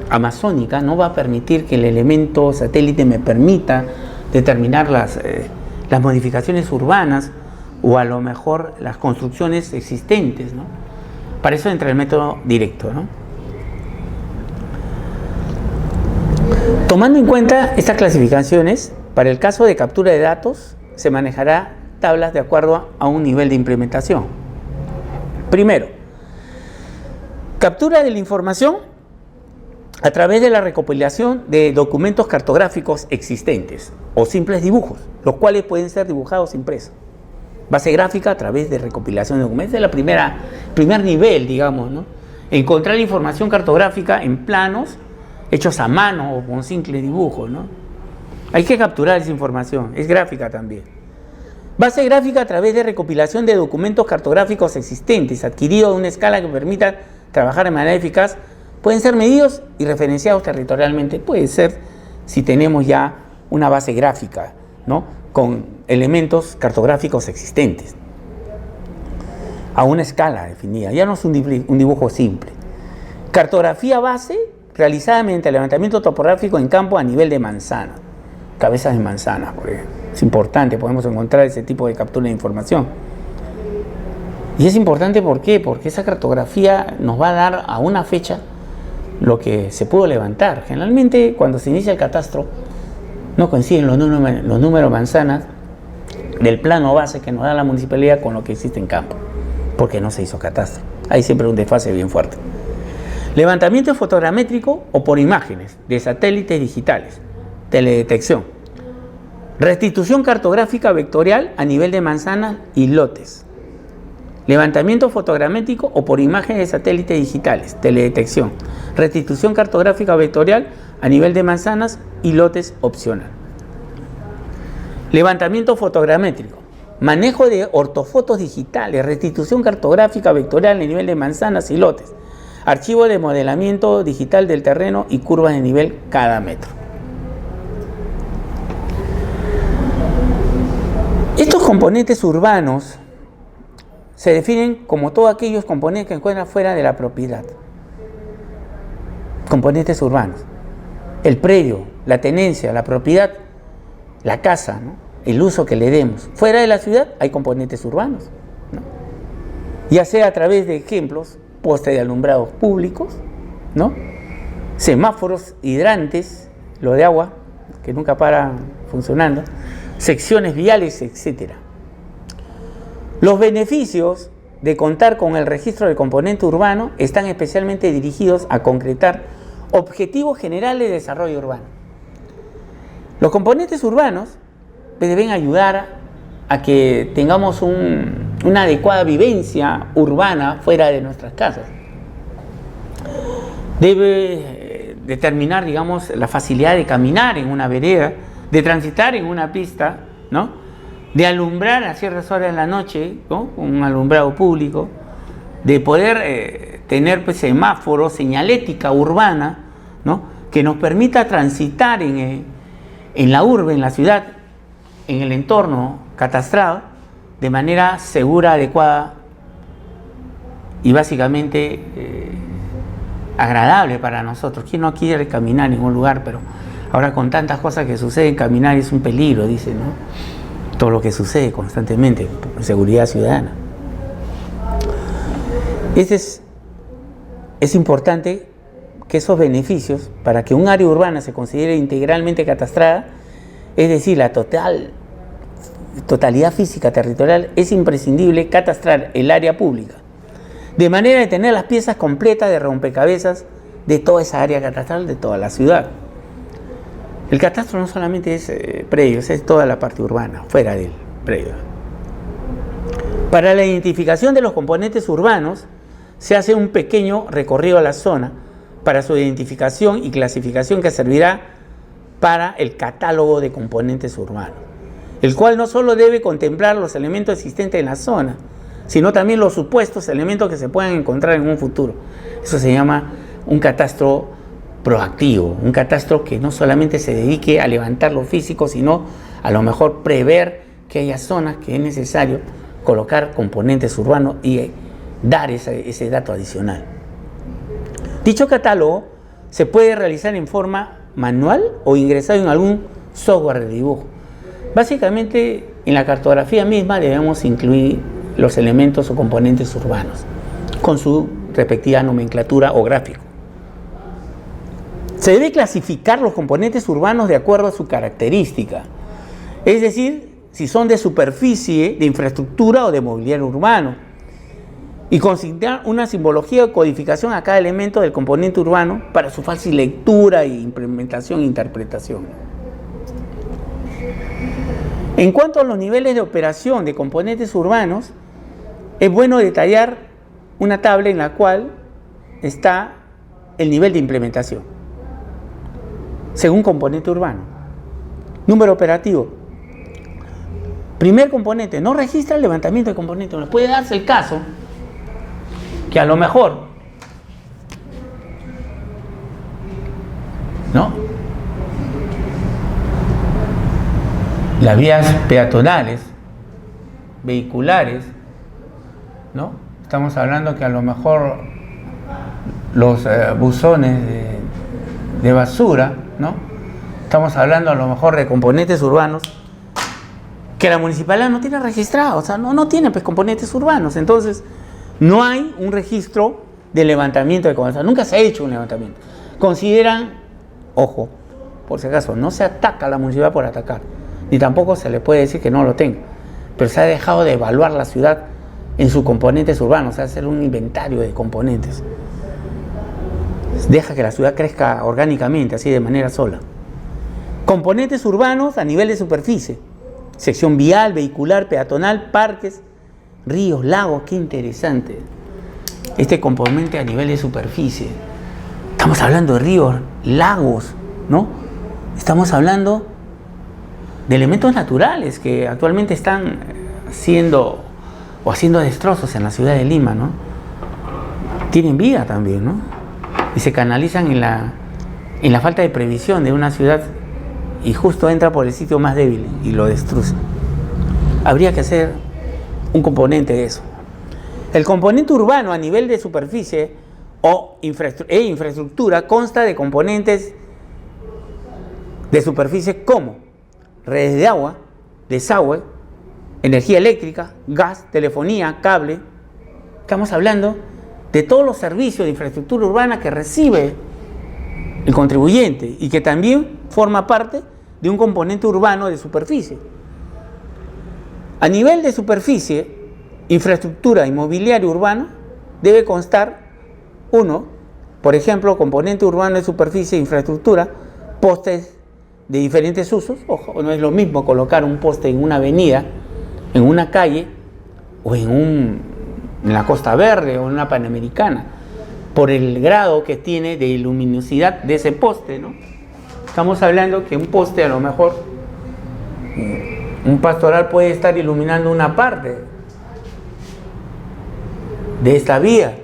amazónica no va a permitir que el elemento satélite me permita determinar las modificaciones urbanas o a lo mejor las construcciones existentes, ¿no? Para eso entra el método directo, ¿no? Tomando en cuenta estas clasificaciones, para el caso de captura de datos, se manejará tablas de acuerdo a un nivel de implementación. Primero, captura de la información a través de la recopilación de documentos cartográficos existentes o simples dibujos, los cuales pueden ser dibujados impresos. Base gráfica a través de recopilación de documentos. Es el primer nivel, digamos, ¿no? Encontrar información cartográfica en planos hechos a mano o con simples dibujos, ¿no? Hay que capturar esa información, es gráfica también. Base gráfica a través de recopilación de documentos cartográficos existentes, adquiridos a una escala que permita trabajar de manera eficaz, pueden ser medidos y referenciados territorialmente. Puede ser si tenemos ya una base gráfica, ¿no? Con elementos cartográficos existentes, a una escala definida, ya no es un dibujo simple. Cartografía base realizada mediante el levantamiento topográfico en campo a nivel de manzana, cabezas de manzanas, porque es importante, podemos encontrar ese tipo de captura de información. Y es importante, ¿por qué? Porque esa cartografía nos va a dar a una fecha lo que se pudo levantar. Generalmente, cuando se inicia el catastro, no coinciden los números manzanas del plano base que nos da la municipalidad con lo que existe en campo, porque no se hizo catastro. Hay siempre un desfase bien fuerte. Levantamiento fotogramétrico o por imágenes de satélites digitales, teledetección. Restitución cartográfica vectorial a nivel de manzanas y lotes. Levantamiento fotogramétrico o por imágenes de satélites digitales, teledetección. Restitución cartográfica vectorial a nivel de manzanas y lotes opcional. Levantamiento fotogramétrico. Manejo de ortofotos digitales, restitución cartográfica vectorial a nivel de manzanas y lotes. Archivo de modelamiento digital del terreno y curvas de nivel cada metro. Estos componentes urbanos se definen como todos aquellos componentes que encuentran fuera de la propiedad. Componentes urbanos. El predio, la tenencia, la propiedad, la casa, ¿no? El uso que le demos. Fuera de la ciudad hay componentes urbanos, ¿no? Ya sea a través de ejemplos, postes de alumbrados públicos, ¿no? Semáforos hidrantes, lo de agua, que nunca para funcionando, secciones viales, etc. Los beneficios de contar con el registro del componente urbano están especialmente dirigidos a concretar objetivos generales de desarrollo urbano. Los componentes urbanos deben ayudar a que tengamos una adecuada vivencia urbana fuera de nuestras casas. Debe determinar, digamos, la facilidad de caminar en una vereda, de transitar en una pista, ¿no? De alumbrar a ciertas horas de la noche, ¿no? Un alumbrado público, de poder tener pues, semáforos, señalética urbana, ¿no? Que nos permita transitar en la urbe, en la ciudad, en el entorno catastrado, de manera segura, adecuada y básicamente agradable para nosotros. ¿Quién no quiere caminar en ningún lugar? Pero ahora con tantas cosas que suceden, caminar es un peligro, dice, ¿no? Todo lo que sucede constantemente, seguridad ciudadana. Es importante que esos beneficios, para que un área urbana se considere integralmente catastrada, es decir, la totalidad física territorial, es imprescindible catastrar el área pública, de manera de tener las piezas completas de rompecabezas de toda esa área catastral, de toda la ciudad. El catastro no solamente es predios, es toda la parte urbana, fuera del predio. Para la identificación de los componentes urbanos, se hace un pequeño recorrido a la zona para su identificación y clasificación que servirá para el catálogo de componentes urbanos, el cual no solo debe contemplar los elementos existentes en la zona, sino también los supuestos elementos que se puedan encontrar en un futuro. Eso se llama un catastro proactivo, un catastro que no solamente se dedique a levantar lo físico, sino a lo mejor prever que haya zonas que es necesario colocar componentes urbanos y dar ese dato adicional. Dicho catálogo se puede realizar en forma manual o ingresado en algún software de dibujo. Básicamente, en la cartografía misma debemos incluir los elementos o componentes urbanos, con su respectiva nomenclatura o gráfico. Se debe clasificar los componentes urbanos de acuerdo a su característica, es decir, si son de superficie, de infraestructura o de mobiliario urbano, y consignar una simbología o codificación a cada elemento del componente urbano para su fácil lectura, implementación e interpretación. En cuanto a los niveles de operación de componentes urbanos, es bueno detallar una tabla en la cual está el nivel de implementación, según componente urbano. Número operativo. Primer componente, no registra el levantamiento de componentes. Puede darse el caso que a lo mejor, ¿no?, las vías peatonales, vehiculares, ¿no?, estamos hablando que a lo mejor los buzones de basura, ¿no?, estamos hablando a lo mejor de componentes urbanos que la municipalidad no tiene registrado, o sea, no tiene pues componentes urbanos. Entonces no hay un registro de levantamiento de componentes, nunca se ha hecho un levantamiento. Consideran, ojo, por si acaso, no se ataca a la municipalidad por atacar, ni tampoco se le puede decir que no lo tenga, pero se ha dejado de evaluar la ciudad en sus componentes urbanos, o sea, hacer un inventario de componentes. Deja que la ciudad crezca orgánicamente, así de manera sola. Componentes urbanos a nivel de superficie, sección vial, vehicular, peatonal, parques, ríos, lagos. Qué interesante este componente a nivel de superficie. Estamos hablando de ríos, lagos, ¿no? Estamos hablando de elementos naturales que actualmente están haciendo destrozos en la ciudad de Lima, ¿no? Tienen vida también, ¿no? Y se canalizan en la falta de previsión de una ciudad, y justo entra por el sitio más débil y lo destruye. Habría que hacer un componente de eso. El componente urbano a nivel de superficie e infraestructura consta de componentes de superficie como redes de agua, desagüe, energía eléctrica, gas, telefonía, cable. Estamos hablando de todos los servicios de infraestructura urbana que recibe el contribuyente y que también forma parte de un componente urbano de superficie. A nivel de superficie, infraestructura y mobiliario urbano debe constar, uno, por ejemplo, componente urbano de superficie e infraestructura, postes de diferentes usos. Ojo, no es lo mismo colocar un poste en una avenida, en una calle o en la Costa Verde o en una Panamericana, por el grado que tiene de luminosidad de ese poste, ¿no? Estamos hablando que un poste, a lo mejor un pastoral puede estar iluminando una parte de esta vía,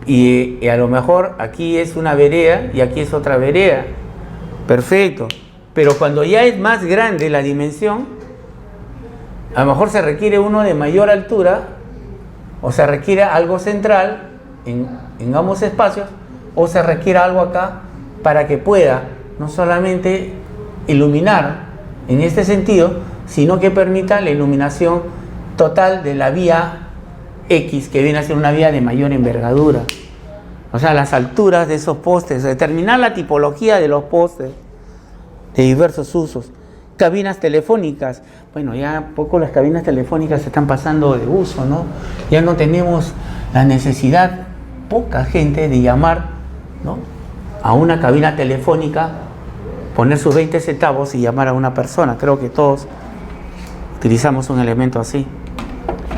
y a lo mejor aquí es una vereda y aquí es otra vereda. Perfecto, pero cuando ya es más grande la dimensión, a lo mejor se requiere uno de mayor altura, o se requiere algo central en ambos espacios, o se requiere algo acá para que pueda no solamente iluminar en este sentido, sino que permita la iluminación total de la vía X, que viene a ser una vía de mayor envergadura. O sea, las alturas de esos postes, determinar la tipología de los postes de diversos usos. Cabinas telefónicas, bueno, ya poco las cabinas telefónicas se están pasando de uso, ¿no? Ya no tenemos la necesidad, poca gente, de llamar, ¿no?, a una cabina telefónica, poner sus 20 centavos y llamar a una persona. Creo que todos utilizamos un elemento así,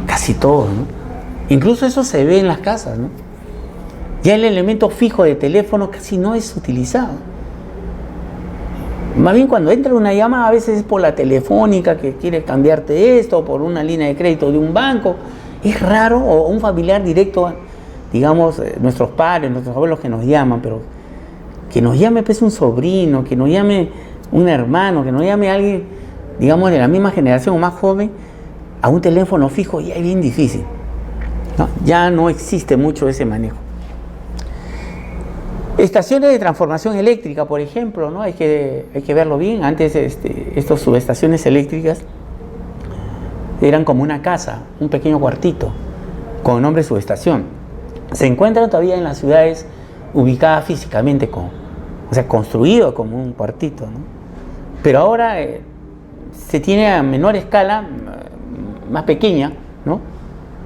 casi todos, ¿no? Incluso eso se ve en las casas, ¿no? Ya el elemento fijo de teléfono casi no es utilizado. Más bien cuando entra una llamada, a veces es por la telefónica que quiere cambiarte esto, o por una línea de crédito de un banco. Es raro, o un familiar directo, digamos, nuestros padres, nuestros abuelos que nos llaman, pero que nos llame pues un sobrino, que nos llame un hermano, que nos llame alguien, digamos, de la misma generación o más joven, a un teléfono fijo, ya es bien difícil, ¿no? Ya no existe mucho ese manejo. Estaciones de transformación eléctrica, por ejemplo, ¿no? Hay que verlo bien. Antes estas subestaciones eléctricas eran como una casa, un pequeño cuartito, con nombre subestación. Se encuentran todavía en las ciudades ubicadas físicamente, o sea, construido como un cuartito, ¿no? Pero ahora se tiene a menor escala, más pequeña, ¿no?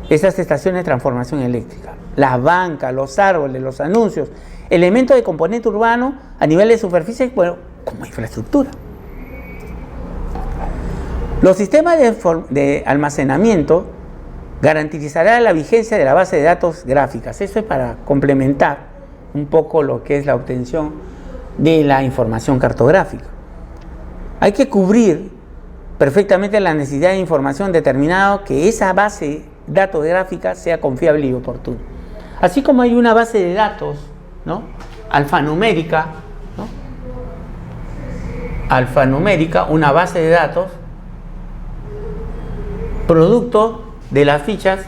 Esas estaciones de transformación eléctrica. Las bancas, los árboles, los anuncios, elementos de componente urbano a nivel de superficie, bueno, como infraestructura. Los sistemas de almacenamiento garantizarán la vigencia de la base de datos gráficas. Eso es para complementar un poco lo que es la obtención de la información cartográfica. Hay que cubrir perfectamente la necesidad de información determinado que esa base de datos gráfica sea confiable y oportuna. Así como hay una base de datos, ¿no?, alfanumérica, ¿no?, alfanumérica, una base de datos producto de las fichas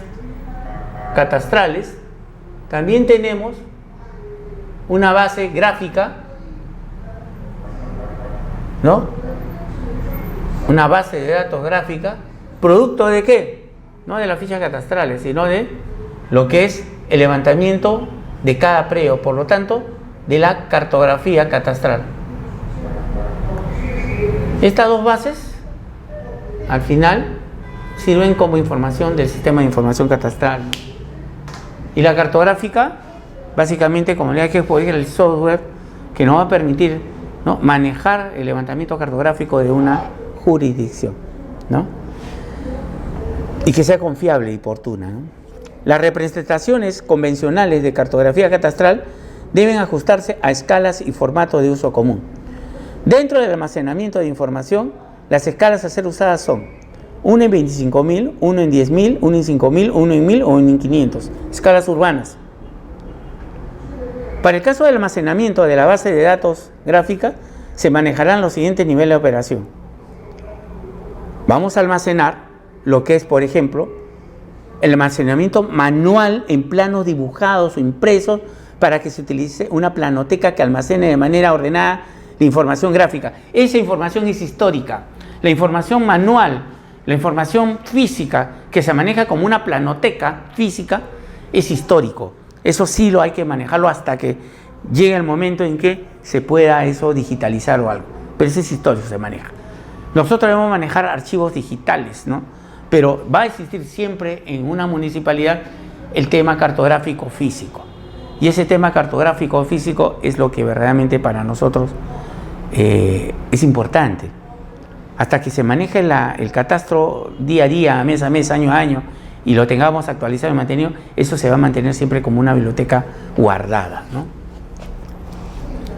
catastrales, también tenemos una base gráfica, ¿no?, una base de datos gráfica, producto de qué, no de las fichas catastrales, sino de lo que es el levantamiento de cada predio, por lo tanto, de la cartografía catastral. Estas dos bases, al final, sirven como información del sistema de información catastral. Y la cartográfica, básicamente, como le hay que poner el software que nos va a permitir, ¿no?, manejar el levantamiento cartográfico de una jurisdicción, ¿no?, y que sea confiable y oportuna, ¿no? Las representaciones convencionales de cartografía catastral deben ajustarse a escalas y formatos de uso común. Dentro del almacenamiento de información, las escalas a ser usadas son 1 en 25.000, 1 en 10.000, 1 en 5.000, 1 en 1.000 o 1 en 500, escalas urbanas. Para el caso del almacenamiento de la base de datos gráfica, se manejarán los siguientes niveles de operación. Vamos a almacenar lo que es, por ejemplo, el almacenamiento manual en planos dibujados o impresos para que se utilice una planoteca que almacene de manera ordenada la información gráfica. Esa información es histórica. La información manual, la información física que se maneja como una planoteca física es histórico. Eso sí lo hay que manejarlo hasta que llegue el momento en que se pueda eso digitalizar o algo. Pero ese es histórico, se maneja. Nosotros debemos manejar archivos digitales, ¿no? Pero va a existir siempre en una municipalidad el tema cartográfico físico. Y ese tema cartográfico físico es lo que verdaderamente para nosotros es importante. Hasta que se maneje el catastro día a día, mes a mes, año a año, y lo tengamos actualizado y mantenido, eso se va a mantener siempre como una biblioteca guardada, ¿no?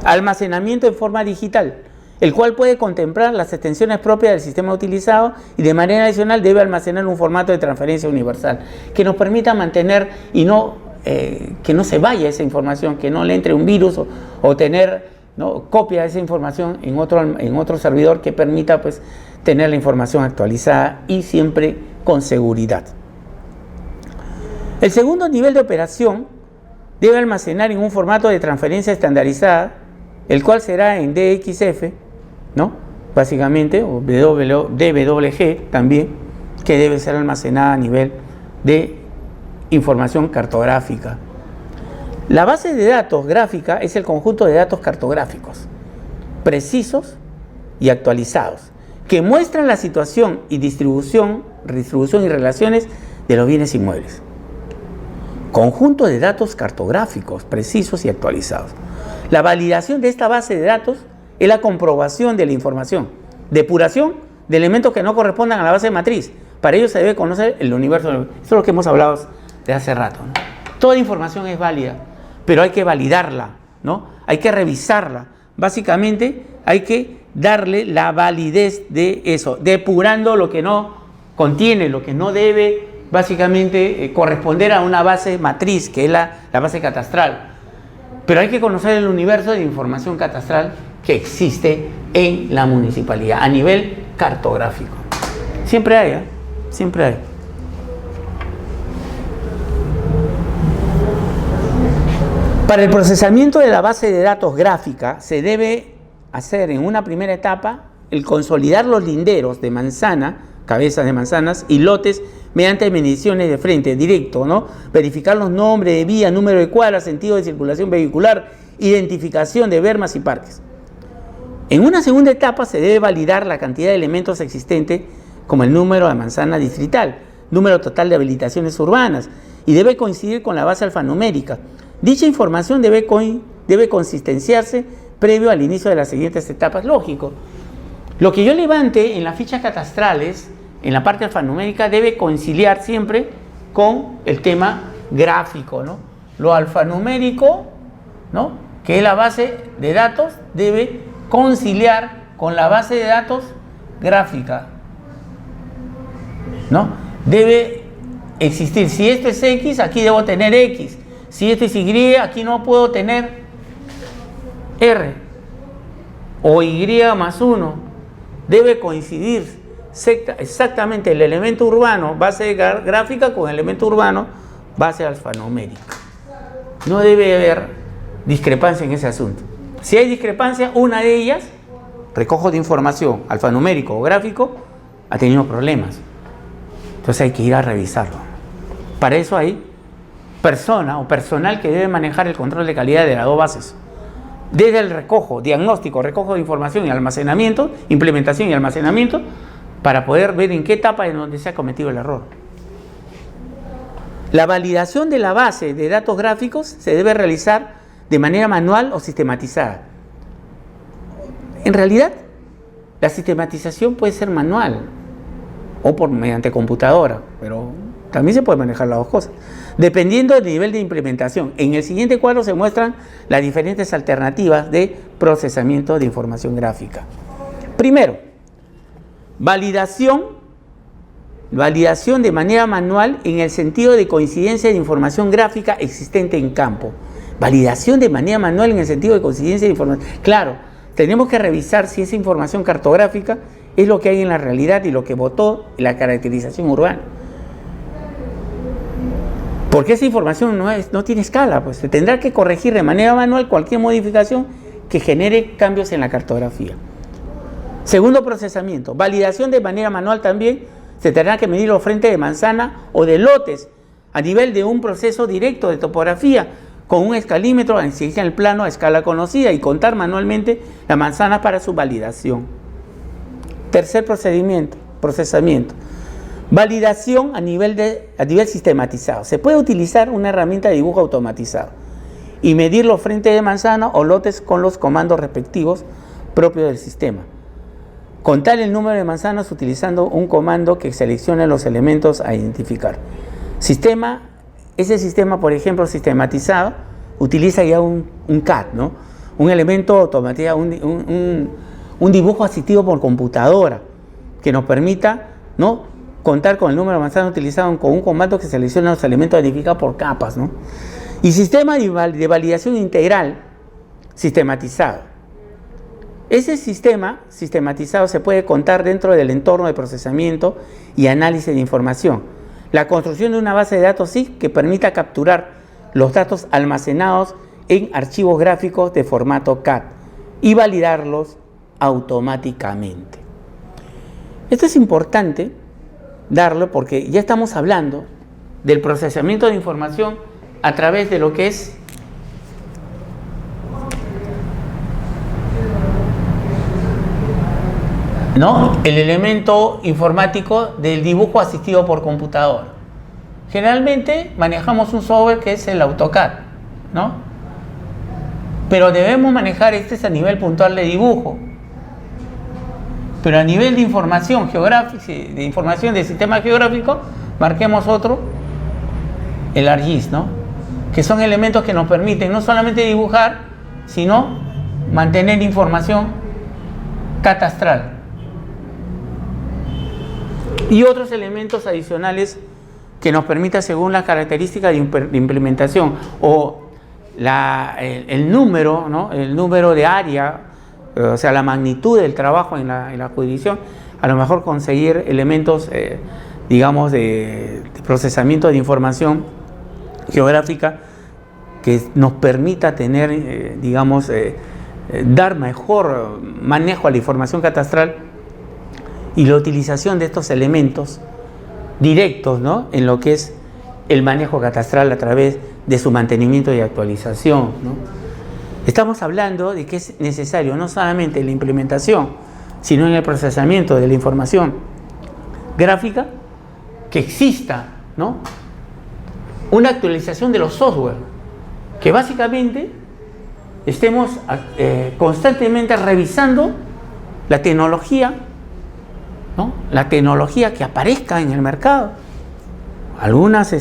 Almacenamiento en forma digital, el cual puede contemplar las extensiones propias del sistema utilizado y de manera adicional debe almacenar un formato de transferencia universal que nos permita mantener y que no se vaya esa información, que no le entre un virus o tener, ¿no?, copia de esa información en otro servidor que permita, pues, tener la información actualizada y siempre con seguridad. El segundo nivel de operación debe almacenar en un formato de transferencia estandarizada, el cual será en DXF, ¿no?, básicamente, o DWG también, que debe ser almacenada a nivel de información cartográfica. La base de datos gráfica es el conjunto de datos cartográficos precisos y actualizados que muestran la situación y distribución y relaciones de los bienes inmuebles. Conjunto de datos cartográficos precisos y actualizados. La validación de esta base de datos es la comprobación de la información, depuración de elementos que no correspondan a la base matriz. Para ello se debe conocer el universo. Eso es lo que hemos hablado de hace rato, ¿no? Toda información es válida, pero hay que validarla, ¿no? Hay que revisarla. Básicamente hay que darle la validez de eso, depurando lo que no contiene, lo que no debe básicamente corresponder a una base matriz, que es la base catastral. Pero hay que conocer el universo de información catastral que existe en la municipalidad a nivel cartográfico. Siempre hay, ¿eh? Siempre hay. Para el procesamiento de la base de datos gráfica se debe hacer en una primera etapa el consolidar los linderos de manzana, cabezas de manzanas y lotes mediante mediciones de frente, directo, ¿no? Verificar los nombres de vía, número de cuadras, sentido de circulación vehicular, identificación de bermas y parques. En una segunda etapa se debe validar la cantidad de elementos existentes, como el número de manzana distrital, número total de habilitaciones urbanas, y debe coincidir con la base alfanumérica. Dicha información debe consistenciarse previo al inicio de las siguientes etapas. Lógico. Lo que yo levante en las fichas catastrales, en la parte alfanumérica, debe conciliar siempre con el tema gráfico, ¿no? Lo alfanumérico, ¿no?, que es la base de datos, debe conciliar con la base de datos gráfica, ¿no? Debe existir, si esto es X, aquí debo tener X. Si esto es Y, aquí no puedo tener R. O Y más 1. Debe coincidir exactamente el elemento urbano, base gráfica, con el elemento urbano, base alfanumérica. No debe haber discrepancia en ese asunto. Si hay discrepancia, una de ellas, recojo de información alfanumérico o gráfico, ha tenido problemas. Entonces hay que ir a revisarlo. Para eso hay persona o personal que debe manejar el control de calidad de las dos bases. Desde el recojo, diagnóstico, recojo de información y almacenamiento, implementación y almacenamiento, para poder ver en qué etapa en donde se ha cometido el error. La validación de la base de datos gráficos se debe realizar de manera manual o sistematizada. En realidad, la sistematización puede ser manual o mediante computadora, pero también se puede manejar las dos cosas, dependiendo del nivel de implementación. En el siguiente cuadro se muestran las diferentes alternativas de procesamiento de información gráfica. Primero, validación de manera manual en el sentido de coincidencia de información gráfica existente en campo. Validación de manera manual en el sentido de coincidencia de información. Claro, tenemos que revisar si esa información cartográfica es lo que hay en la realidad y lo que votó la caracterización urbana. Porque esa información no tiene escala, pues se tendrá que corregir de manera manual cualquier modificación que genere cambios en la cartografía. Segundo procesamiento, validación de manera manual también, se tendrá que medir los frentes de manzana o de lotes a nivel de un proceso directo de topografía con un escalímetro en el plano a escala conocida y contar manualmente las manzanas para su validación. Tercer procesamiento. Validación a nivel sistematizado. Se puede utilizar una herramienta de dibujo automatizado y medir los frentes de manzana o lotes con los comandos respectivos propios del sistema. Contar el número de manzanas utilizando un comando que seleccione los elementos a identificar. Ese sistema, por ejemplo, sistematizado, utiliza ya un CAD, ¿no? Un elemento automatizado, un dibujo asistido por computadora que nos permita, ¿no?, contar con el número de manzanas utilizado con un comando que selecciona los elementos identificados por capas, ¿no? Y sistema de validación integral sistematizado. Ese sistema sistematizado se puede contar dentro del entorno de procesamiento y análisis de información. La construcción de una base de datos SIG que permita capturar los datos almacenados en archivos gráficos de formato CAD y validarlos automáticamente. Esto es importante darlo porque ya estamos hablando del procesamiento de información a través de lo que es el elemento informático del dibujo asistido por computador. Generalmente manejamos un software que es el AutoCAD, ¿no? Pero debemos manejar a nivel puntual de dibujo. Pero a nivel de información geográfica, de información del sistema geográfico, marquemos otro, el ArcGIS, ¿no? Que son elementos que nos permiten no solamente dibujar, sino mantener información catastral. Y otros elementos adicionales que nos permita, según las características de implementación o el número, ¿no?, el número de área, o sea, la magnitud del trabajo en la jurisdicción, a lo mejor conseguir elementos, digamos, de procesamiento de información geográfica que nos permita tener, dar mejor manejo a la información catastral y la utilización de estos elementos directos, ¿no?, en lo que es el manejo catastral a través de su mantenimiento y actualización, ¿no? Estamos hablando de que es necesario no solamente la implementación, sino en el procesamiento de la información gráfica, que exista, ¿no?, una actualización de los software, que básicamente estemos constantemente revisando la tecnología, ¿no?, la tecnología que aparezca en el mercado. Algunas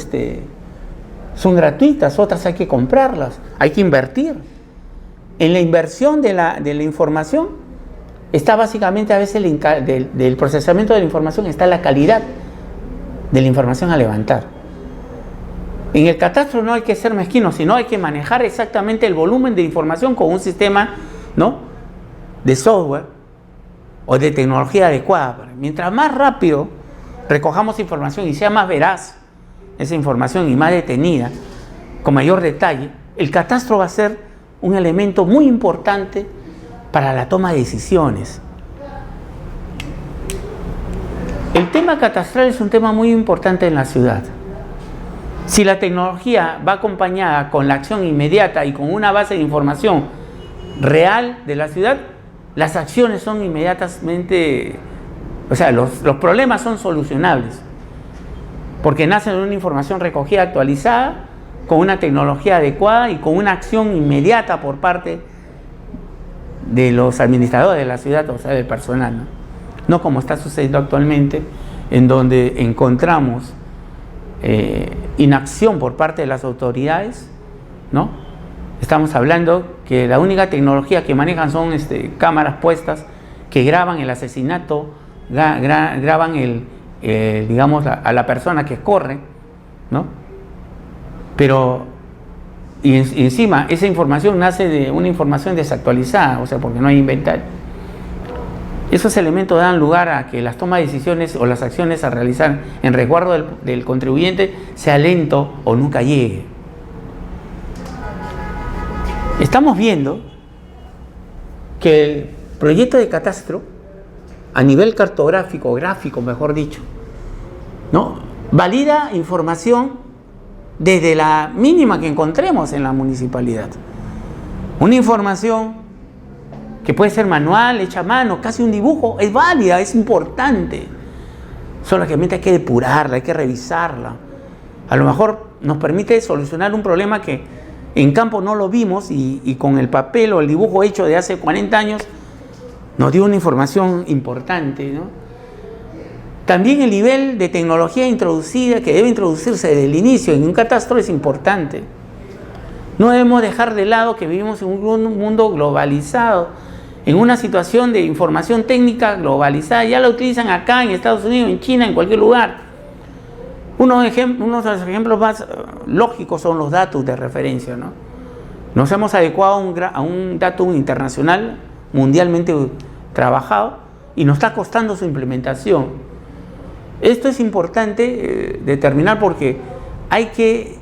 son gratuitas, otras hay que comprarlas, hay que invertir. En la inversión de la información está básicamente a veces del procesamiento de la información está la calidad de la información a levantar. En el catastro no hay que ser mezquino, sino hay que manejar exactamente el volumen de información con un sistema, ¿no?, de software o de tecnología adecuada. Mientras más rápido recojamos información y sea más veraz esa información y más detenida, con mayor detalle, el catastro va a ser un elemento muy importante para la toma de decisiones. El tema catastral es un tema muy importante en la ciudad. Si la tecnología va acompañada con la acción inmediata y con una base de información real de la ciudad, las acciones son inmediatamente, o sea, los problemas son solucionables, porque nacen de una información recogida, actualizada, con una tecnología adecuada y con una acción inmediata por parte de los administradores de la ciudad, o sea, del personal, ¿no? No como está sucediendo actualmente, en donde encontramos inacción por parte de las autoridades, ¿no? Estamos hablando que la única tecnología que manejan son cámaras puestas que graban el asesinato, graban digamos, a la persona que corre, ¿no? Pero y encima esa información nace de una información desactualizada, o sea, porque no hay inventario. Esos elementos dan lugar a que las tomas de decisiones o las acciones a realizar en resguardo del contribuyente sea lento o nunca llegue. Estamos viendo que el proyecto de catastro, a nivel cartográfico, gráfico, mejor dicho, ¿no?, valida información desde la mínima que encontremos en la municipalidad. Una información que puede ser manual, hecha a mano, casi un dibujo, es válida, es importante. Solamente hay que depurarla, hay que revisarla. A lo mejor nos permite solucionar un problema que en campo no lo vimos y con el papel o el dibujo hecho de hace 40 años nos dio una información importante, ¿no? También el nivel de tecnología introducida, que debe introducirse desde el inicio en un catastro, es importante. No debemos dejar de lado que vivimos en un mundo globalizado, en una situación de información técnica globalizada. Ya la utilizan acá, en Estados Unidos, en China, en cualquier lugar. Unos de los ejemplos más lógicos son los datos de referencia, ¿no? Nos hemos adecuado a un datum internacional, mundialmente trabajado, y nos está costando su implementación. Esto es importante determinar porque hay que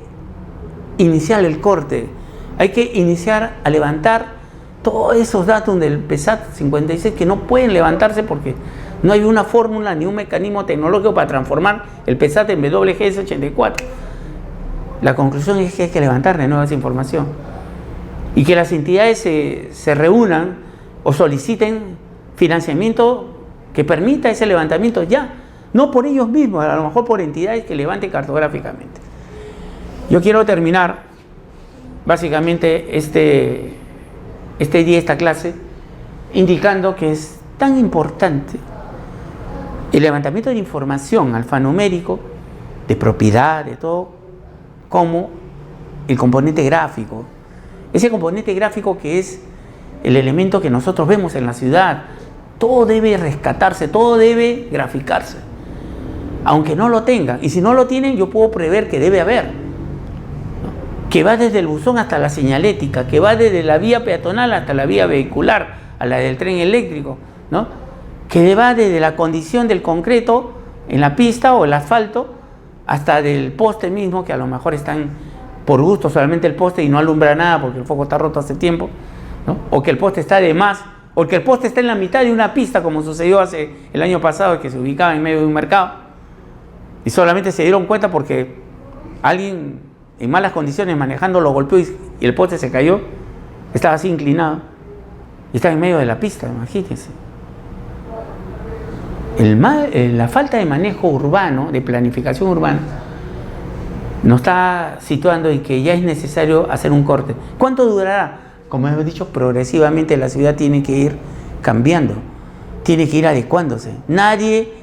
iniciar el corte, hay que iniciar a levantar todos esos datos del PESAT 56 que no pueden levantarse porque no hay una fórmula ni un mecanismo tecnológico para transformar el PESAT en WGS 84. La conclusión es que hay que levantar de nuevo esa información y que las entidades se reúnan o soliciten financiamiento que permita ese levantamiento ya, no por ellos mismos, a lo mejor por entidades que levanten cartográficamente. Yo quiero terminar básicamente esta clase indicando que es tan importante el levantamiento de información alfanumérico, de propiedad, de todo, como el componente gráfico. Ese componente gráfico que es el elemento que nosotros vemos en la ciudad. Todo debe rescatarse, todo debe graficarse, aunque no lo tengan. Y si no lo tienen, yo puedo prever que debe haber, ¿no?, que va desde el buzón hasta la señalética, que va desde la vía peatonal hasta la vía vehicular, a la del tren eléctrico, ¿no?, que va desde la condición del concreto en la pista o el asfalto hasta del poste mismo, que a lo mejor están por gusto solamente el poste y no alumbra nada porque el foco está roto hace tiempo, ¿no?, o que el poste está de más, o que el poste está en la mitad de una pista como sucedió el año pasado, que se ubicaba en medio de un mercado. Y solamente se dieron cuenta porque alguien en malas condiciones manejando lo golpeó y el poste se cayó. Estaba así inclinado y estaba en medio de la pista, imagínense. La falta de manejo urbano, de planificación urbana, nos está situando en que ya es necesario hacer un corte. ¿Cuánto durará? Como hemos dicho, progresivamente la ciudad tiene que ir cambiando, tiene que ir adecuándose. Nadie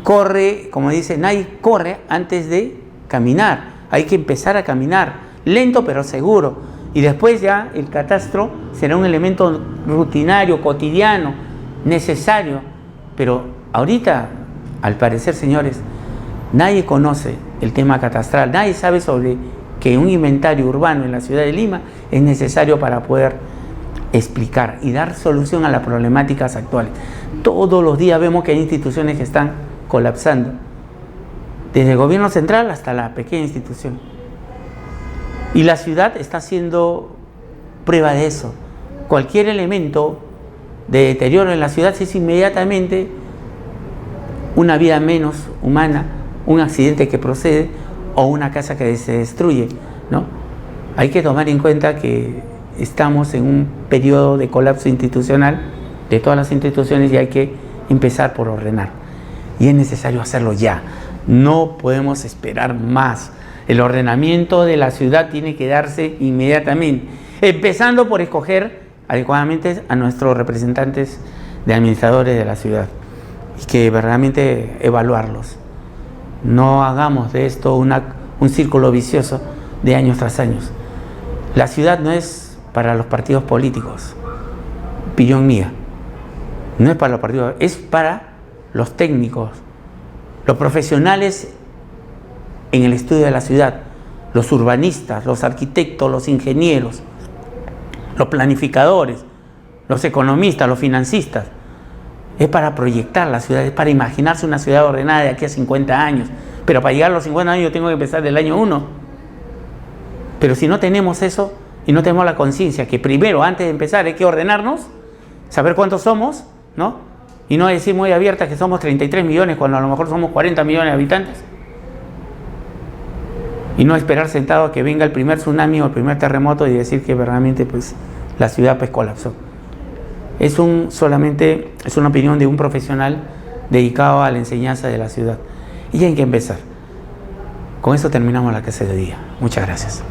corre, como dice, nadie corre antes de caminar. Hay que empezar a caminar, lento pero seguro. Y después ya el catastro será un elemento rutinario, cotidiano, necesario. Pero ahorita, al parecer, señores, nadie conoce el tema catastral, nadie sabe sobre que un inventario urbano en la ciudad de Lima es necesario para poder explicar y dar solución a las problemáticas actuales. Todos los días vemos que hay instituciones que están colapsando, desde el gobierno central hasta la pequeña institución. Y la ciudad está haciendo prueba de eso. Cualquier elemento de deterioro en la ciudad es inmediatamente una vida menos humana, un accidente que procede o una casa que se destruye, ¿no? Hay que tomar en cuenta que estamos en un periodo de colapso institucional de todas las instituciones y hay que empezar por ordenar. Y es necesario hacerlo ya. No podemos esperar más. El ordenamiento de la ciudad tiene que darse inmediatamente, empezando por escoger adecuadamente a nuestros representantes de administradores de la ciudad y que verdaderamente evaluarlos. No hagamos de esto un círculo vicioso de años tras años. La ciudad no es para los partidos políticos, opinión mía. No es para los partidos, es para los técnicos, los profesionales en el estudio de la ciudad, los urbanistas, los arquitectos, los ingenieros, los planificadores, los economistas, los financistas. Es para proyectar la ciudad, es para imaginarse una ciudad ordenada de aquí a 50 años. Pero para llegar a los 50 años yo tengo que empezar del año 1. Pero si no tenemos eso y no tenemos la conciencia que primero, antes de empezar, hay que ordenarnos, saber cuántos somos, ¿no? Y no decir muy abierta que somos 33 millones cuando a lo mejor somos 40 millones de habitantes. Y no esperar sentado a que venga el primer tsunami o el primer terremoto y decir que verdaderamente pues, la ciudad pues, colapsó. Solamente es una opinión de un profesional dedicado a la enseñanza de la ciudad. Y hay que empezar. Con eso terminamos la clase de día. Muchas gracias.